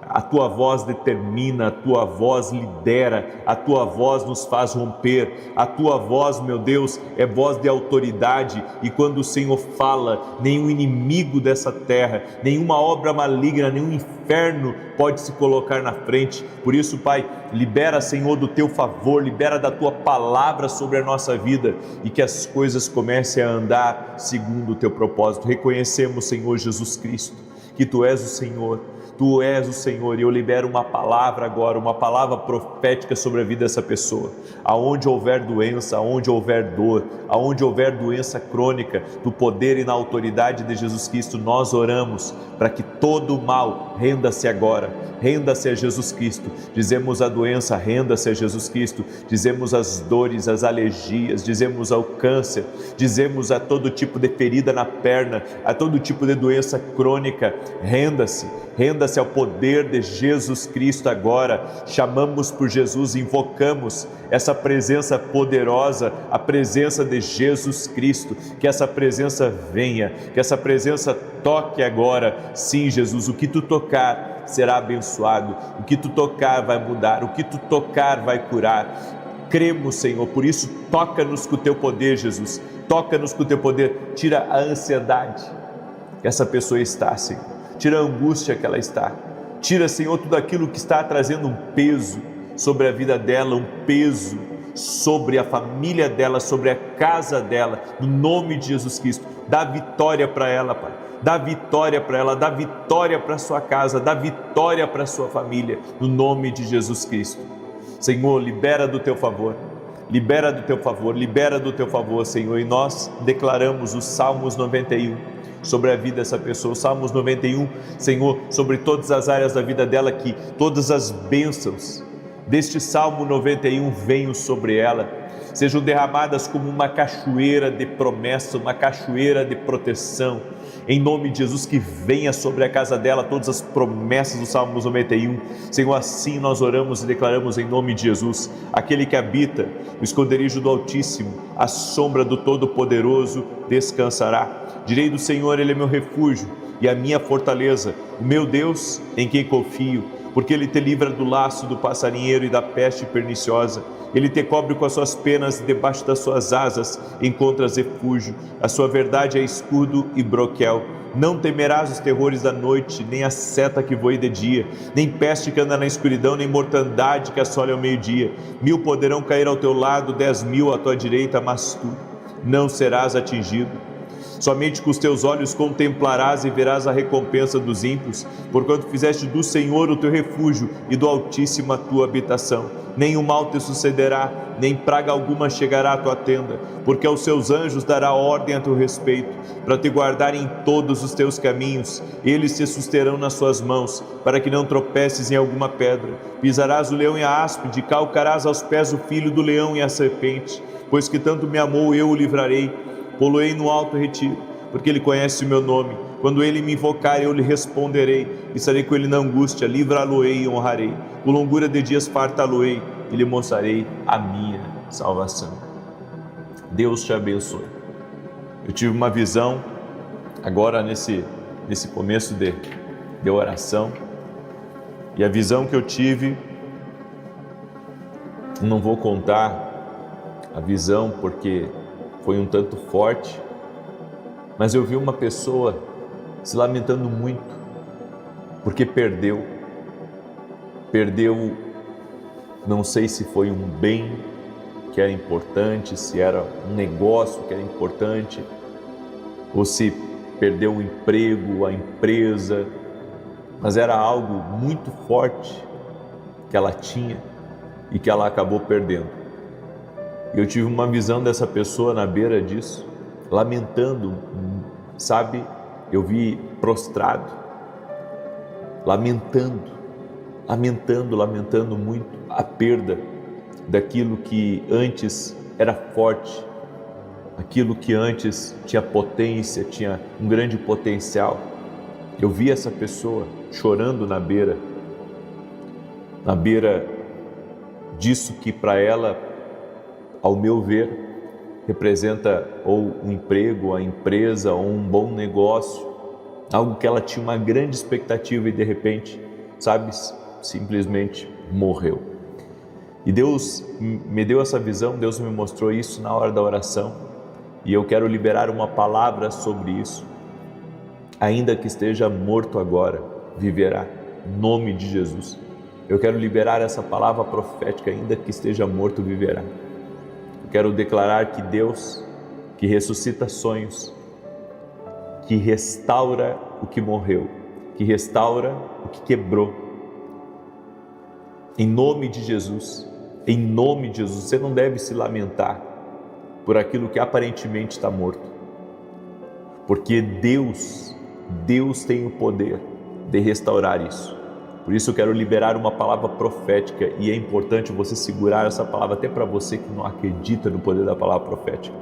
A tua voz determina, a tua voz lidera, a tua voz nos faz romper, a tua voz, meu Deus, é voz de autoridade, e quando o Senhor fala, nenhum inimigo dessa terra, nenhuma obra maligna, nenhum inferno pode se colocar na frente. Por isso, Pai, libera, Senhor, do teu favor, libera da tua palavra sobre a nossa vida, e que as coisas comecem a andar segundo o teu propósito. Reconhecemos, Senhor Jesus Cristo, que tu és o Senhor. Tu és o Senhor, e eu libero uma palavra agora, uma palavra profética sobre a vida dessa pessoa. Aonde houver doença, aonde houver dor, aonde houver doença crônica, no poder e na autoridade de Jesus Cristo, nós oramos para que todo o mal renda-se agora, renda-se a Jesus Cristo. Dizemos a doença, renda-se a Jesus Cristo. Dizemos as dores, as alergias, dizemos ao câncer, dizemos a todo tipo de ferida na perna, a todo tipo de doença crônica, renda-se. Renda-se ao poder de Jesus Cristo agora. Chamamos por Jesus, invocamos essa presença poderosa, a presença de Jesus Cristo. Que essa presença venha, que essa presença toque agora. Sim, Jesus, o que tu tocar será abençoado, o que tu tocar vai mudar, o que tu tocar vai curar. Cremos, Senhor, por isso toca-nos com o teu poder, Jesus. Toca-nos com o teu poder. Tira a ansiedade que essa pessoa está, Senhor. Tira a angústia que ela está. Tira, Senhor, tudo aquilo que está trazendo um peso sobre a vida dela, um peso sobre a família dela, sobre a casa dela, no nome de Jesus Cristo. Dá vitória para ela, Pai. Dá vitória para ela, dá vitória para a sua casa, dá vitória para a sua família, no nome de Jesus Cristo. Senhor, libera do teu favor. Libera do teu favor, libera do teu favor, Senhor. E nós declaramos os Salmos 91 sobre a vida dessa pessoa, Salmos 91, Senhor, sobre todas as áreas da vida dela, que todas as bênçãos deste Salmo 91 venham sobre ela, sejam derramadas como uma cachoeira de promessa, uma cachoeira de proteção, em nome de Jesus, que venha sobre a casa dela todas as promessas do Salmos 91, Senhor, assim nós oramos e declaramos em nome de Jesus. Aquele que habita no esconderijo do Altíssimo, a sombra do Todo-Poderoso descansará. Direi do Senhor, Ele é meu refúgio e a minha fortaleza, o meu Deus em quem confio, porque Ele te livra do laço do passarinheiro e da peste perniciosa. Ele te cobre com as suas penas e debaixo das suas asas encontras refúgio. A sua verdade é escudo e broquel. Não temerás os terrores da noite, nem a seta que voe de dia, nem peste que anda na escuridão, nem mortandade que assole ao meio-dia. 1000 poderão cair ao teu lado, 10.000 à tua direita, mas tu não serás atingido. Somente com os teus olhos contemplarás e verás a recompensa dos ímpios, porquanto fizeste do Senhor o teu refúgio e do Altíssimo a tua habitação. Nenhum mal te sucederá, nem praga alguma chegará à tua tenda, porque aos seus anjos dará ordem a teu respeito, para te guardarem em todos os teus caminhos. Eles te susterão nas suas mãos, para que não tropeces em alguma pedra. Pisarás o leão e a áspide, calcarás aos pés o filho do leão e a serpente. Pois que tanto me amou, eu o livrarei. Poloei no alto retiro, porque Ele conhece o meu nome. Quando Ele me invocar, eu lhe responderei. Estarei com Ele na angústia, livrá-lo-ei e honrarei. Com longura de dias fartá-lo-ei e lhe mostrarei a minha salvação. Deus te abençoe. Eu tive uma visão agora nesse começo de oração, e a visão que eu tive, não vou contar a visão porque foi um tanto forte, mas eu vi uma pessoa se lamentando muito, porque perdeu, não sei se foi um bem que era importante, se era um negócio que era importante, ou se perdeu o emprego, a empresa, mas era algo muito forte que ela tinha e que ela acabou perdendo. Eu tive uma visão dessa pessoa na beira disso, lamentando, sabe? Eu vi prostrado, lamentando muito a perda daquilo que antes era forte, aquilo que antes tinha potência, tinha um grande potencial. Eu vi essa pessoa chorando na beira disso que para ela, ao meu ver, representa ou um emprego, a empresa, ou um bom negócio, algo que ela tinha uma grande expectativa e de repente sabe, simplesmente morreu. E Deus me deu essa visão, Deus me mostrou isso na hora da oração, e eu quero liberar uma palavra sobre isso. Ainda que esteja morto agora, viverá, em nome de Jesus. Eu quero liberar essa palavra profética, ainda que esteja morto, viverá. Eu quero declarar que Deus, que ressuscita sonhos, que restaura o que morreu, que restaura o que quebrou. Em nome de Jesus, em nome de Jesus, você não deve se lamentar por aquilo que aparentemente está morto, porque Deus tem o poder de restaurar isso. Por isso eu quero liberar uma palavra profética, e é importante você segurar essa palavra até para você que não acredita no poder da palavra profética.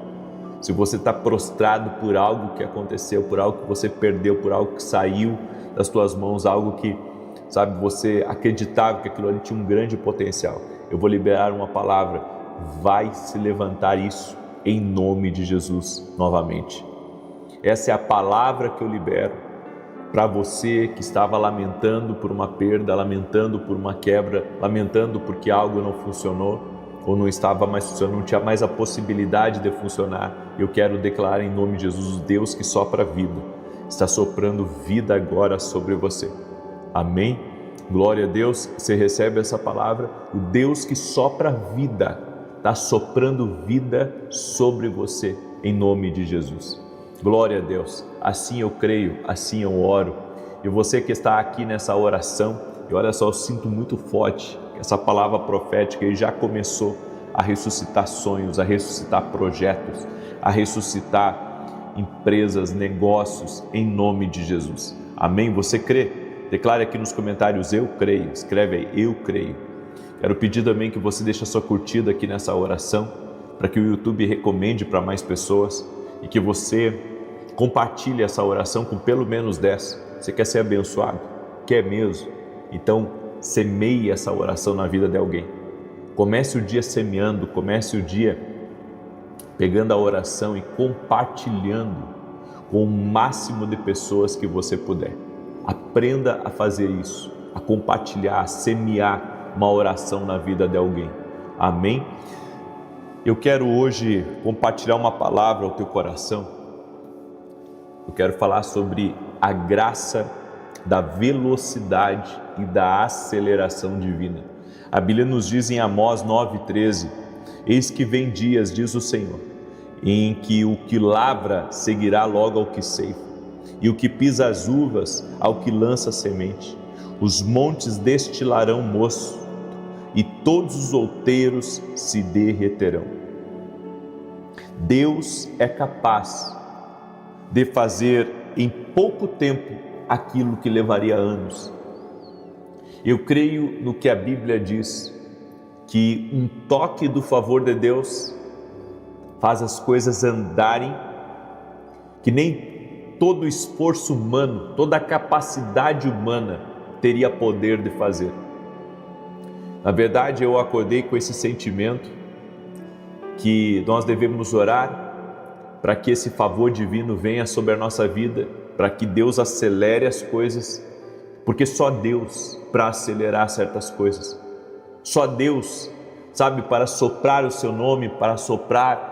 Se você está prostrado por algo que aconteceu, por algo que você perdeu, por algo que saiu das tuas mãos, algo que, sabe, você acreditava que aquilo ali tinha um grande potencial, eu vou liberar uma palavra, vai se levantar isso em nome de Jesus novamente. Essa é a palavra que eu libero para você que estava lamentando por uma perda, lamentando por uma quebra, lamentando porque algo não funcionou ou não estava mais funcionando, não tinha mais a possibilidade de funcionar. Eu quero declarar em nome de Jesus, o Deus que sopra vida, está soprando vida agora sobre você. Amém? Glória a Deus, você recebe essa palavra, o Deus que sopra vida, está soprando vida sobre você, em nome de Jesus. Glória a Deus, assim eu creio, assim eu oro. E você que está aqui nessa oração, e olha só, eu sinto muito forte que essa palavra profética já começou a ressuscitar sonhos, a ressuscitar projetos, a ressuscitar empresas, negócios, em nome de Jesus. Amém? Você crê? Declare aqui nos comentários, eu creio. Escreve aí, eu creio. Quero pedir também que você deixe a sua curtida aqui nessa oração, para que o YouTube recomende para mais pessoas e que você compartilhe essa oração com pelo menos 10. Você quer ser abençoado? Quer mesmo? Então, semeie essa oração na vida de alguém. Comece o dia semeando, comece o dia pegando a oração e compartilhando com o máximo de pessoas que você puder. Aprenda a fazer isso, a compartilhar, a semear uma oração na vida de alguém. Amém? Eu quero hoje compartilhar uma palavra ao teu coração. Eu quero falar sobre a graça da velocidade e da aceleração divina. A Bíblia nos diz em Amós 9,13: eis que vem dias, diz o Senhor, em que o que lavra seguirá logo ao que ceifa, e o que pisa as uvas ao que lança semente. Os montes destilarão mosto, e todos os outeiros se derreterão. Deus é capaz de fazer em pouco tempo aquilo que levaria anos. Eu creio no que a Bíblia diz, que um toque do favor de Deus faz as coisas andarem, que nem todo esforço humano, toda a capacidade humana teria poder de fazer. Na verdade, eu acordei com esse sentimento que nós devemos orar para que esse favor divino venha sobre a nossa vida, para que Deus acelere as coisas, porque só Deus para acelerar certas coisas, só Deus, sabe, para soprar o seu nome, para soprar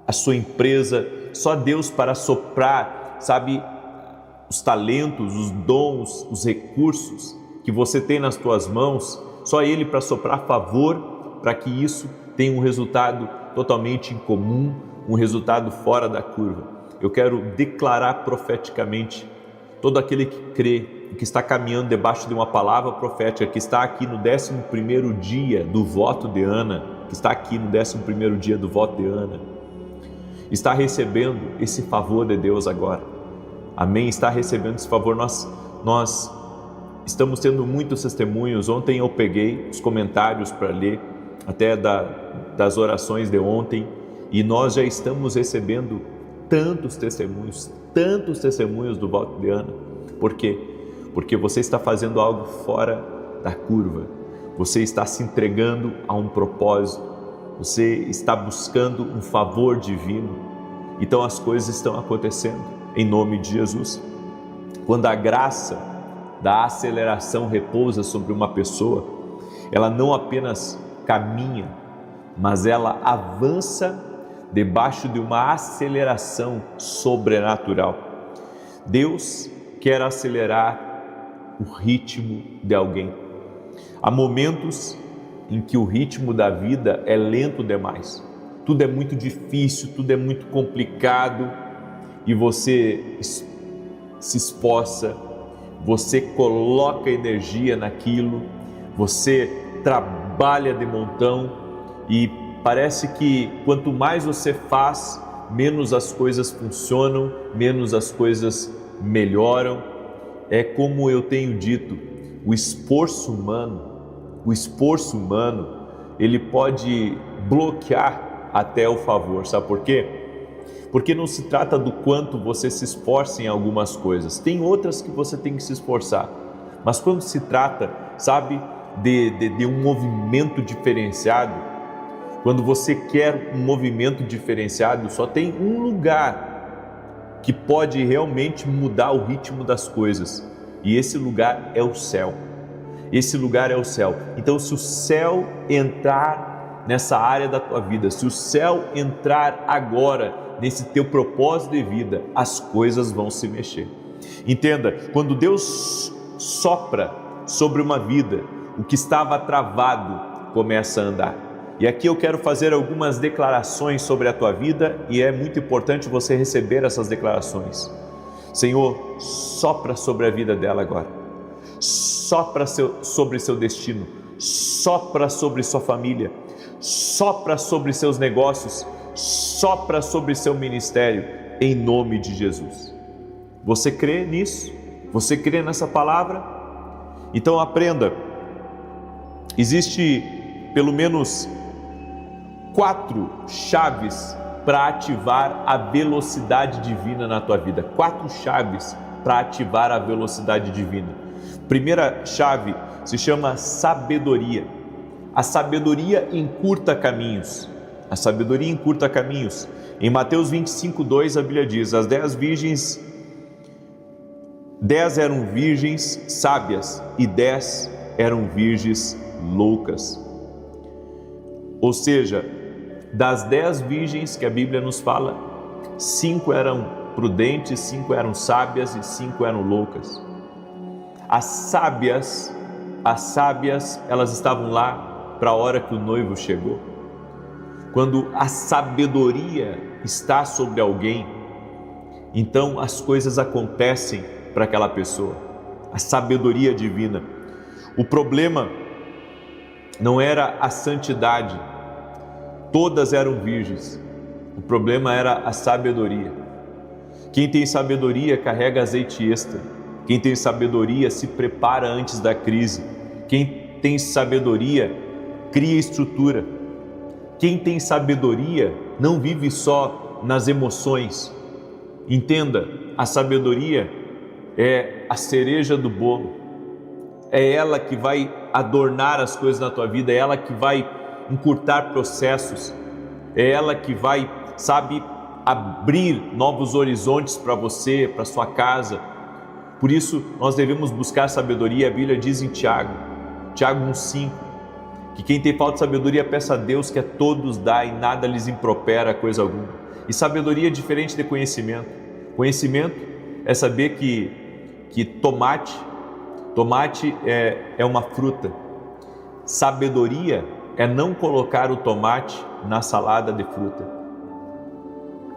a sua empresa, só Deus para soprar, sabe, os talentos, os dons, os recursos que você tem nas tuas mãos, só Ele para soprar favor, para que isso tenha um resultado totalmente incomum, um resultado fora da curva. Eu quero declarar profeticamente, todo aquele que crê, que está caminhando debaixo de uma palavra profética, que está aqui no 11º dia do voto de Ana, que está aqui no 11º dia do voto de Ana, está recebendo esse favor de Deus agora. Amém? Está recebendo esse favor. Nós estamos tendo muitos testemunhos. Ontem eu peguei os comentários para ler, até das orações de ontem, e nós já estamos recebendo tantos testemunhos do voto de Ana. Por quê? Porque você está fazendo algo fora da curva, você está se entregando a um propósito, você está buscando um favor divino, então as coisas estão acontecendo em nome de Jesus. Quando a graça da aceleração repousa sobre uma pessoa, ela não apenas caminha, mas ela avança debaixo de uma aceleração sobrenatural. Deus quer acelerar o ritmo de alguém. Há momentos em que o ritmo da vida é lento demais. Tudo é muito difícil, tudo é muito complicado e você se esforça, você coloca energia naquilo, você trabalha de montão e parece que quanto mais você faz, menos as coisas funcionam, menos as coisas melhoram. É como eu tenho dito, o esforço humano, ele pode bloquear até o favor. Sabe por quê? Porque não se trata do quanto você se esforça em algumas coisas. Tem outras que você tem que se esforçar. Mas quando se trata, sabe, de um movimento diferenciado, quando você quer um movimento diferenciado, só tem um lugar que pode realmente mudar o ritmo das coisas. E esse lugar é o céu. Esse lugar é o céu. Então, se o céu entrar nessa área da tua vida, se o céu entrar agora nesse teu propósito de vida, as coisas vão se mexer. Entenda, quando Deus sopra sobre uma vida, o que estava travado começa a andar. E aqui eu quero fazer algumas declarações sobre a tua vida e é muito importante você receber essas declarações. Senhor, sopra sobre a vida dela agora. Sopra sobre seu destino. Sopra sobre sua família. Sopra sobre seus negócios. Sopra sobre seu ministério, em nome de Jesus. Você crê nisso? Você crê nessa palavra? Então aprenda. Existe pelo menos 4 chaves para ativar a velocidade divina na tua vida. 4 chaves para ativar a velocidade divina. Primeira chave se chama sabedoria. A sabedoria encurta caminhos. A sabedoria encurta caminhos. Em Mateus 25:2 a Bíblia diz: as 10 eram virgens sábias e 10 eram virgens loucas. Ou seja, das 10 virgens que a Bíblia nos fala, 5 eram prudentes, 5 eram sábias e 5 eram loucas. As sábias, elas estavam lá para a hora que o noivo chegou. Quando a sabedoria está sobre alguém, então as coisas acontecem para aquela pessoa. A sabedoria divina. O problema não era a santidade. Todas eram virgens. O problema era a sabedoria. Quem tem sabedoria carrega azeite extra. Quem tem sabedoria se prepara antes da crise. Quem tem sabedoria cria estrutura. Quem tem sabedoria não vive só nas emoções. Entenda, a sabedoria é a cereja do bolo. É ela que vai adornar as coisas na tua vida, é ela que vai encurtar processos, é ela que vai, sabe, abrir novos horizontes para você, para sua casa. Por isso, nós devemos buscar sabedoria. A Bíblia diz em Tiago 1,5, que quem tem falta de sabedoria, peça a Deus, que a todos dá e nada lhes impropera coisa alguma. E sabedoria é diferente de conhecimento. Conhecimento é saber que tomate é uma fruta. Sabedoria é não colocar o tomate na salada de fruta.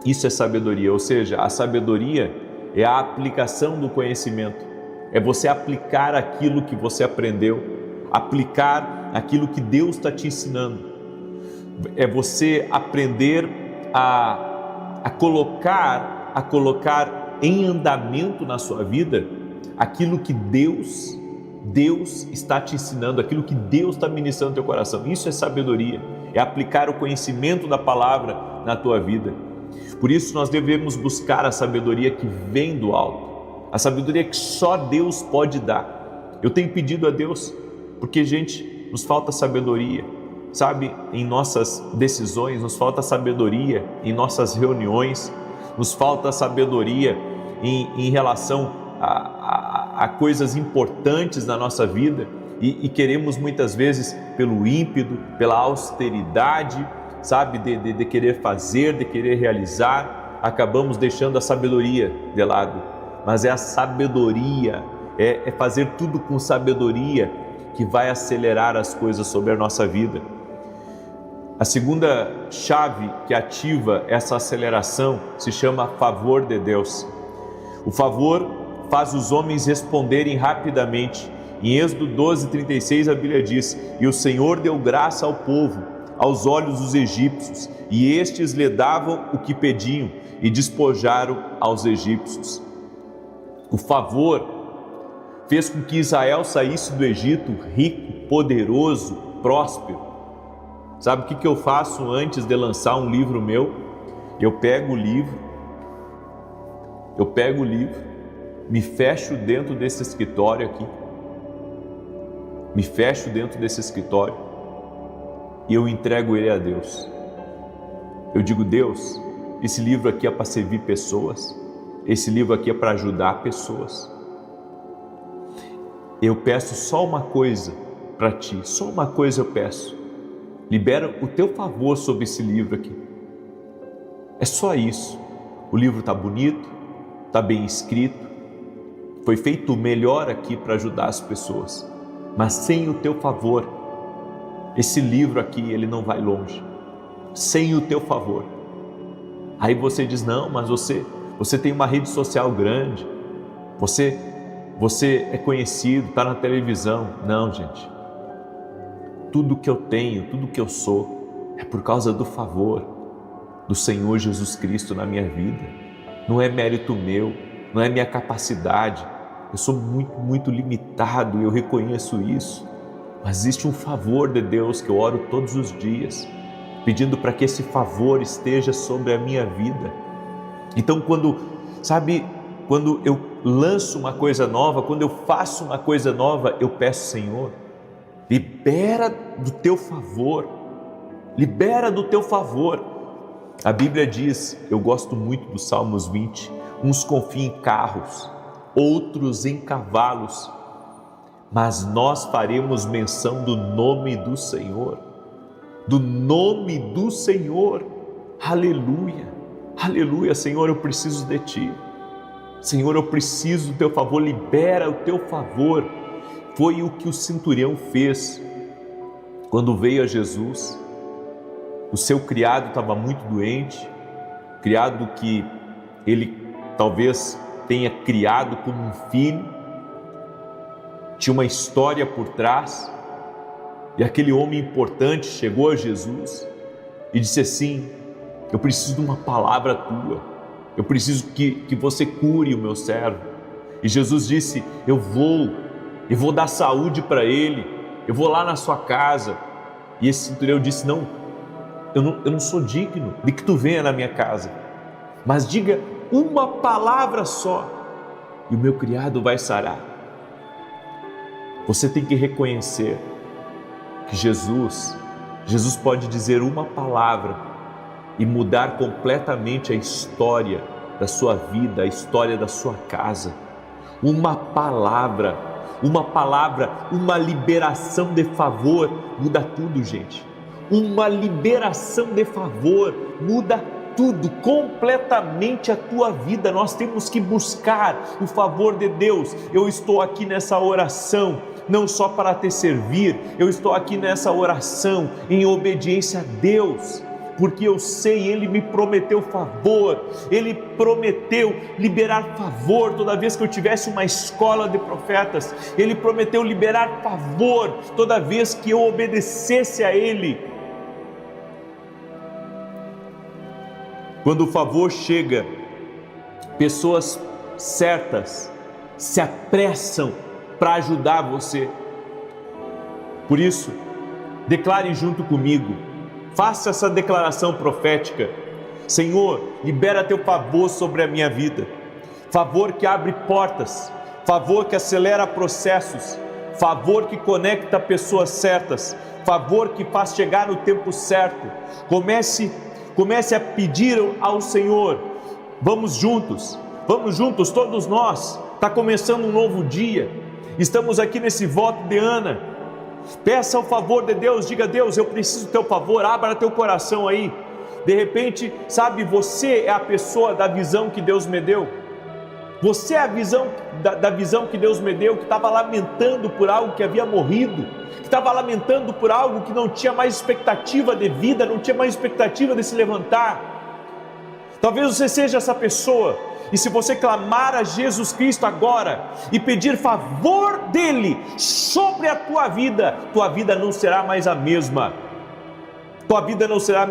Isso é sabedoria, ou seja, a sabedoria é a aplicação do conhecimento. É você aplicar aquilo que você aprendeu, aplicar aquilo que Deus está te ensinando. É você aprender a colocar em andamento na sua vida aquilo que Deus está te ensinando, aquilo que Deus está ministrando no teu coração. Isso é sabedoria, é aplicar o conhecimento da palavra na tua vida. Por isso nós devemos buscar a sabedoria que vem do alto, a sabedoria que só Deus pode dar. Eu tenho pedido a Deus, porque, gente, nos falta sabedoria, sabe, em nossas decisões, nos falta sabedoria em nossas reuniões, nos falta sabedoria em relação a coisas importantes na nossa vida e queremos muitas vezes, pelo ímpeto, pela austeridade, sabe, de querer fazer, de querer realizar, acabamos deixando a sabedoria de lado. Mas é a sabedoria, é fazer tudo com sabedoria que vai acelerar as coisas sobre a nossa vida. A segunda chave que ativa essa aceleração se chama favor de Deus. O favor faz os homens responderem rapidamente. Em Êxodo 12:36 a Bíblia diz: "E o Senhor deu graça ao povo, aos olhos dos egípcios, e estes lhe davam o que pediam, e despojaram aos egípcios." O favor fez com que Israel saísse do Egito rico, poderoso, próspero. Sabe o que eu faço antes de lançar um livro meu? Eu pego o livro, me fecho dentro desse escritório aqui, e eu entrego ele a Deus. Eu digo: Deus, esse livro aqui é para servir pessoas, esse livro aqui é para ajudar pessoas. Eu peço só uma coisa para Ti, só uma coisa eu peço: libera o Teu favor sobre esse livro aqui. É só isso. O livro está bonito, está bem escrito, foi feito o melhor aqui para ajudar as pessoas, mas sem o Teu favor, esse livro aqui ele não vai longe. Sem o Teu favor. Aí você diz: não, mas você tem uma rede social grande, você é conhecido, está na televisão. Não, gente. Tudo que eu tenho, tudo que eu sou, é por causa do favor do Senhor Jesus Cristo na minha vida. Não é mérito meu, não é minha capacidade. Eu sou muito, muito limitado, eu reconheço isso. Mas existe um favor de Deus que eu oro todos os dias, pedindo para que esse favor esteja sobre a minha vida. Então, quando eu lanço uma coisa nova, quando eu faço uma coisa nova, eu peço: Senhor, libera do Teu favor, libera do Teu favor. A Bíblia diz, eu gosto muito do Salmos 20, uns confiam em carros, outros em cavalos, mas nós faremos menção do nome do Senhor, do nome do Senhor. Aleluia, aleluia. Senhor, eu preciso de Ti. Senhor, eu preciso do Teu favor, libera o Teu favor. Foi o que o centurião fez quando veio a Jesus. O seu criado estava muito doente, criado que ele talvez tenha criado como um filho, tinha uma história por trás, e aquele homem importante chegou a Jesus e disse assim: eu preciso de uma palavra Tua, eu preciso que você cure o meu servo. E Jesus disse: eu vou dar saúde para ele, eu vou lá na sua casa. E esse centurião disse: não, eu não sou digno de que tu venha na minha casa, mas diga uma palavra só e o meu criado vai sarar. Você tem que reconhecer que Jesus pode dizer uma palavra e mudar completamente a história da sua vida, a história da sua casa. Uma palavra, uma liberação de favor muda tudo, gente. Uma liberação de favor muda tudo, completamente a tua vida. Nós temos que buscar o favor de Deus. Eu estou aqui nessa oração não só para te servir, eu estou aqui nessa oração em obediência a Deus, porque eu sei, Ele me prometeu favor, Ele prometeu liberar favor toda vez que eu tivesse uma escola de profetas, Ele prometeu liberar favor toda vez que eu obedecesse a Ele. Quando o favor chega, pessoas certas se apressam para ajudar você. Por isso, declare junto comigo, faça essa declaração profética: Senhor, libera Teu favor sobre a minha vida, favor que abre portas, favor que acelera processos, favor que conecta pessoas certas, favor que faz chegar no tempo certo. Comece a pedir ao Senhor. Vamos juntos, todos nós, está começando um novo dia, estamos aqui nesse voto de Ana. Peça o favor de Deus, diga: Deus, eu preciso do teu favor, abra teu coração aí. De repente, sabe, você é a pessoa da visão que Deus me deu. Você é a visão da visão que Deus me deu, que estava lamentando por algo que havia morrido, que estava lamentando por algo que não tinha mais expectativa de vida, não tinha mais expectativa de se levantar. Talvez você seja essa pessoa, e se você clamar a Jesus Cristo agora e pedir favor dele sobre a tua vida não será mais a mesma. Tua vida não será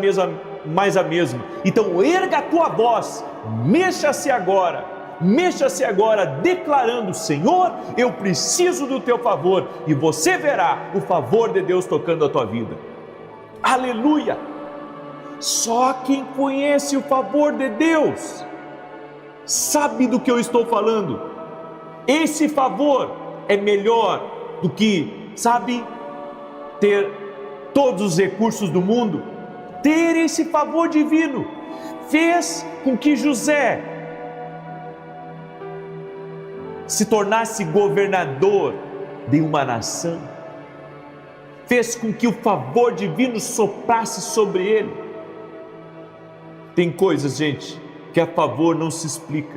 mais a mesma. Então erga a tua voz, mexa-se agora declarando: Senhor, eu preciso do teu favor, e você verá o favor de Deus tocando a tua vida. Aleluia! Só quem conhece o favor de Deus sabe do que eu estou falando. Esse favor é melhor do que, sabe, ter todos os recursos do mundo. Ter esse favor divino fez com que José se tornasse governador de uma nação, fez com que o favor divino soprasse sobre ele. Tem coisas, gente, que a favor não se explica,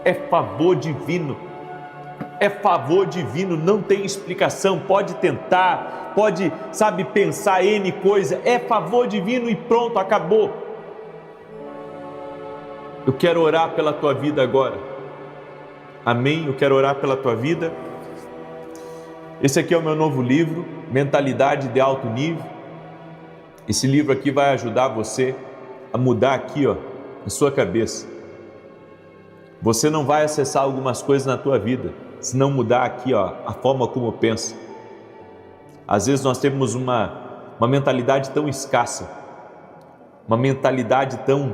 é favor divino, não tem explicação. Pode tentar, pode, sabe, pensar N coisa, é favor divino e pronto, acabou. Eu quero orar pela tua vida agora, amém? Eu quero orar pela tua vida. Esse aqui é o meu novo livro, Mentalidade de Alto Nível. Esse livro aqui vai ajudar você a mudar aqui, ó, a sua cabeça. Você não vai acessar algumas coisas na tua vida se não mudar aqui, ó, a forma como pensa. Às vezes nós temos uma mentalidade tão escassa, uma mentalidade tão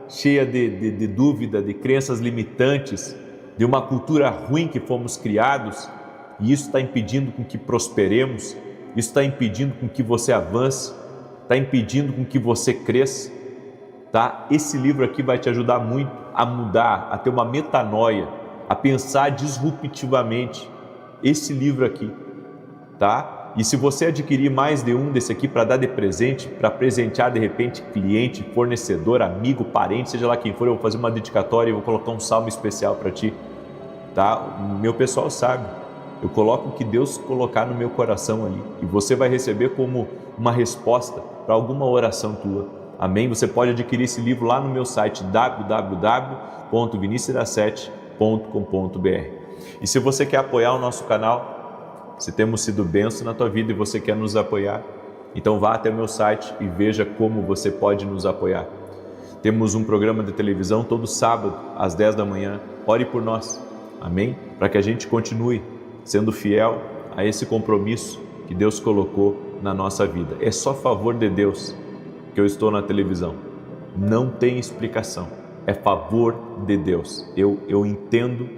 cheia de dúvida, de crenças limitantes, de uma cultura ruim que fomos criados, e isso está impedindo com que prosperemos, isso está impedindo com que você avance, está impedindo com que você cresça. Tá? Esse livro aqui vai te ajudar muito a mudar, a ter uma metanoia, a pensar disruptivamente. Esse livro aqui, tá? E se você adquirir mais de um desse aqui para dar de presente, para presentear de repente cliente, fornecedor, amigo, parente, seja lá quem for, eu vou fazer uma dedicatória e vou colocar um salmo especial para ti, tá? O meu pessoal sabe, eu coloco o que Deus colocar no meu coração ali, e você vai receber como uma resposta para alguma oração tua. Amém? Você pode adquirir esse livro lá no meu site www.vinicius17.com.br. E se você quer apoiar o nosso canal, se temos sido bênção na tua vida e você quer nos apoiar, então vá até o meu site e veja como você pode nos apoiar. Temos um programa de televisão todo sábado às 10 da manhã. Ore por nós. Amém? Para que a gente continue sendo fiel a esse compromisso que Deus colocou na nossa vida. É só favor de Deus que eu estou na televisão, não tem explicação, é favor de Deus. Eu entendo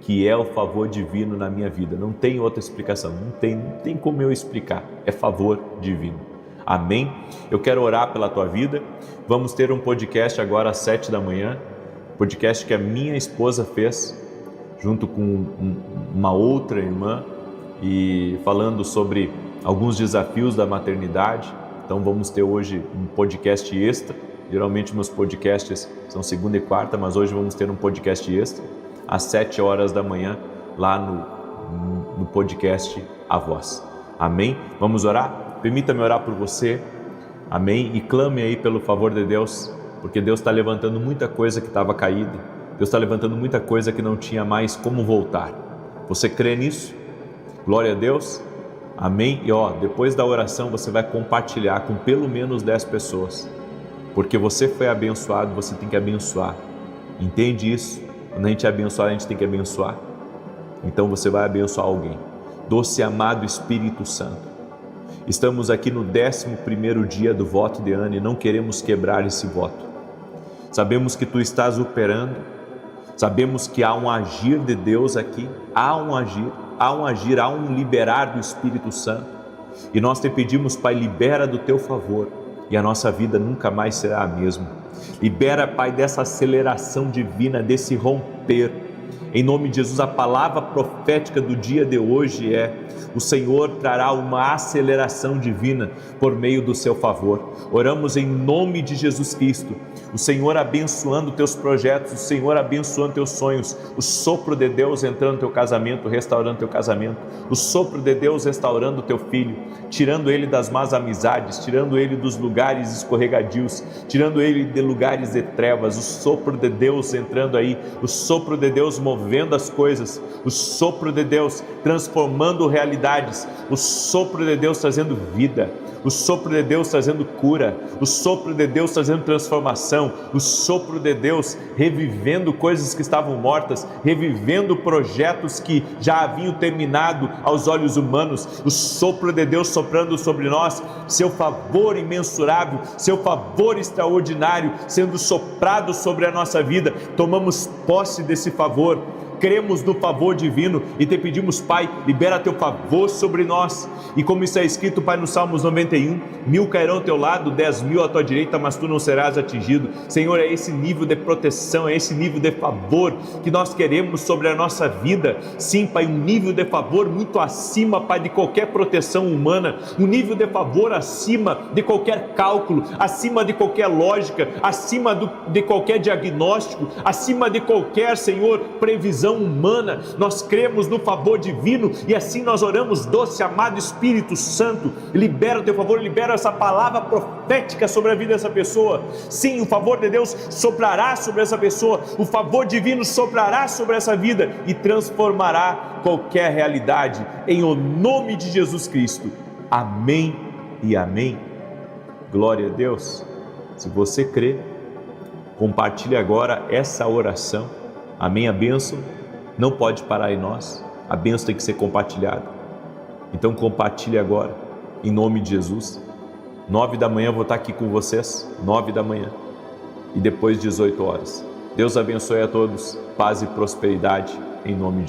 que é o favor divino na minha vida, não tem outra explicação, não tem como eu explicar, é favor divino. Amém? Eu quero orar pela tua vida. Vamos ter um podcast agora às 7 da manhã, podcast que a minha esposa fez junto com uma outra irmã, e falando sobre alguns desafios da maternidade. Então vamos ter hoje um podcast extra. Geralmente meus podcasts são segunda e quarta, mas hoje vamos ter um podcast extra às 7 horas da manhã lá no podcast A Voz. Amém? Vamos orar? Permita-me orar por você. Amém? E clame aí pelo favor de Deus, porque Deus está levantando muita coisa que estava caída. Deus está levantando muita coisa que não tinha mais como voltar. Você crê nisso? Glória a Deus. Amém? E depois da oração você vai compartilhar com pelo menos 10 pessoas, porque você foi abençoado, você tem que abençoar. Entende isso? Quando a gente é abençoado, a gente tem que abençoar. Então você vai abençoar alguém. Doce e amado Espírito Santo, estamos aqui no 11º dia do voto de Ana e não queremos quebrar esse voto. Sabemos que Tu estás operando, sabemos que há um agir de Deus aqui, há um agir, há um liberar do Espírito Santo, e nós te pedimos, Pai, libera do Teu favor, e a nossa vida nunca mais será a mesma. Libera, Pai, dessa aceleração divina, desse romper, Em nome de Jesus, a palavra profética do dia de hoje é: o Senhor trará uma aceleração divina por meio do seu favor. Oramos em nome de Jesus Cristo, o Senhor abençoando teus projetos, o Senhor abençoando teus sonhos, o sopro de Deus entrando no teu casamento, restaurando teu casamento, o sopro de Deus restaurando o teu filho, tirando ele das más amizades, tirando ele dos lugares escorregadios, tirando ele de lugares de trevas, o sopro de Deus entrando aí, o sopro de Deus movendo as coisas, o sopro de Deus transformando realidades, o sopro de Deus trazendo vida, o sopro de Deus trazendo cura, o sopro de Deus trazendo transformação, o sopro de Deus revivendo coisas que estavam mortas, revivendo projetos que já haviam terminado aos olhos humanos, o sopro de Deus soprando sobre nós, seu favor imensurável, seu favor extraordinário sendo soprado sobre a nossa vida. Tomamos posse desse favor, cremos no favor divino e te pedimos, Pai, libera teu favor sobre nós. E como está escrito, Pai, no Salmos 91, 1000 cairão ao teu lado, 10.000 à tua direita, mas tu não serás atingido. Senhor, é esse nível de proteção, é esse nível de favor que nós queremos sobre a nossa vida. Sim, Pai, um nível de favor muito acima, Pai, de qualquer proteção humana, um nível de favor acima de qualquer cálculo, acima de qualquer lógica, acima de qualquer diagnóstico, acima de qualquer, Senhor, previsão humana. Nós cremos no favor divino e assim nós oramos: doce amado Espírito Santo, libera o teu favor, libera essa palavra profética sobre a vida dessa pessoa. Sim, o favor de Deus soprará sobre essa pessoa, o favor divino soprará sobre essa vida e transformará qualquer realidade, em o nome de Jesus Cristo. Amém e amém. Glória a Deus. Se você crê, compartilhe agora essa oração. Amém. A bênção não pode parar em nós, a bênção tem que ser compartilhada. Então compartilhe agora, em nome de Jesus. 9 da manhã eu vou estar aqui com vocês, 9 da manhã, e depois 18 horas. Deus abençoe a todos, paz e prosperidade, em nome de Jesus.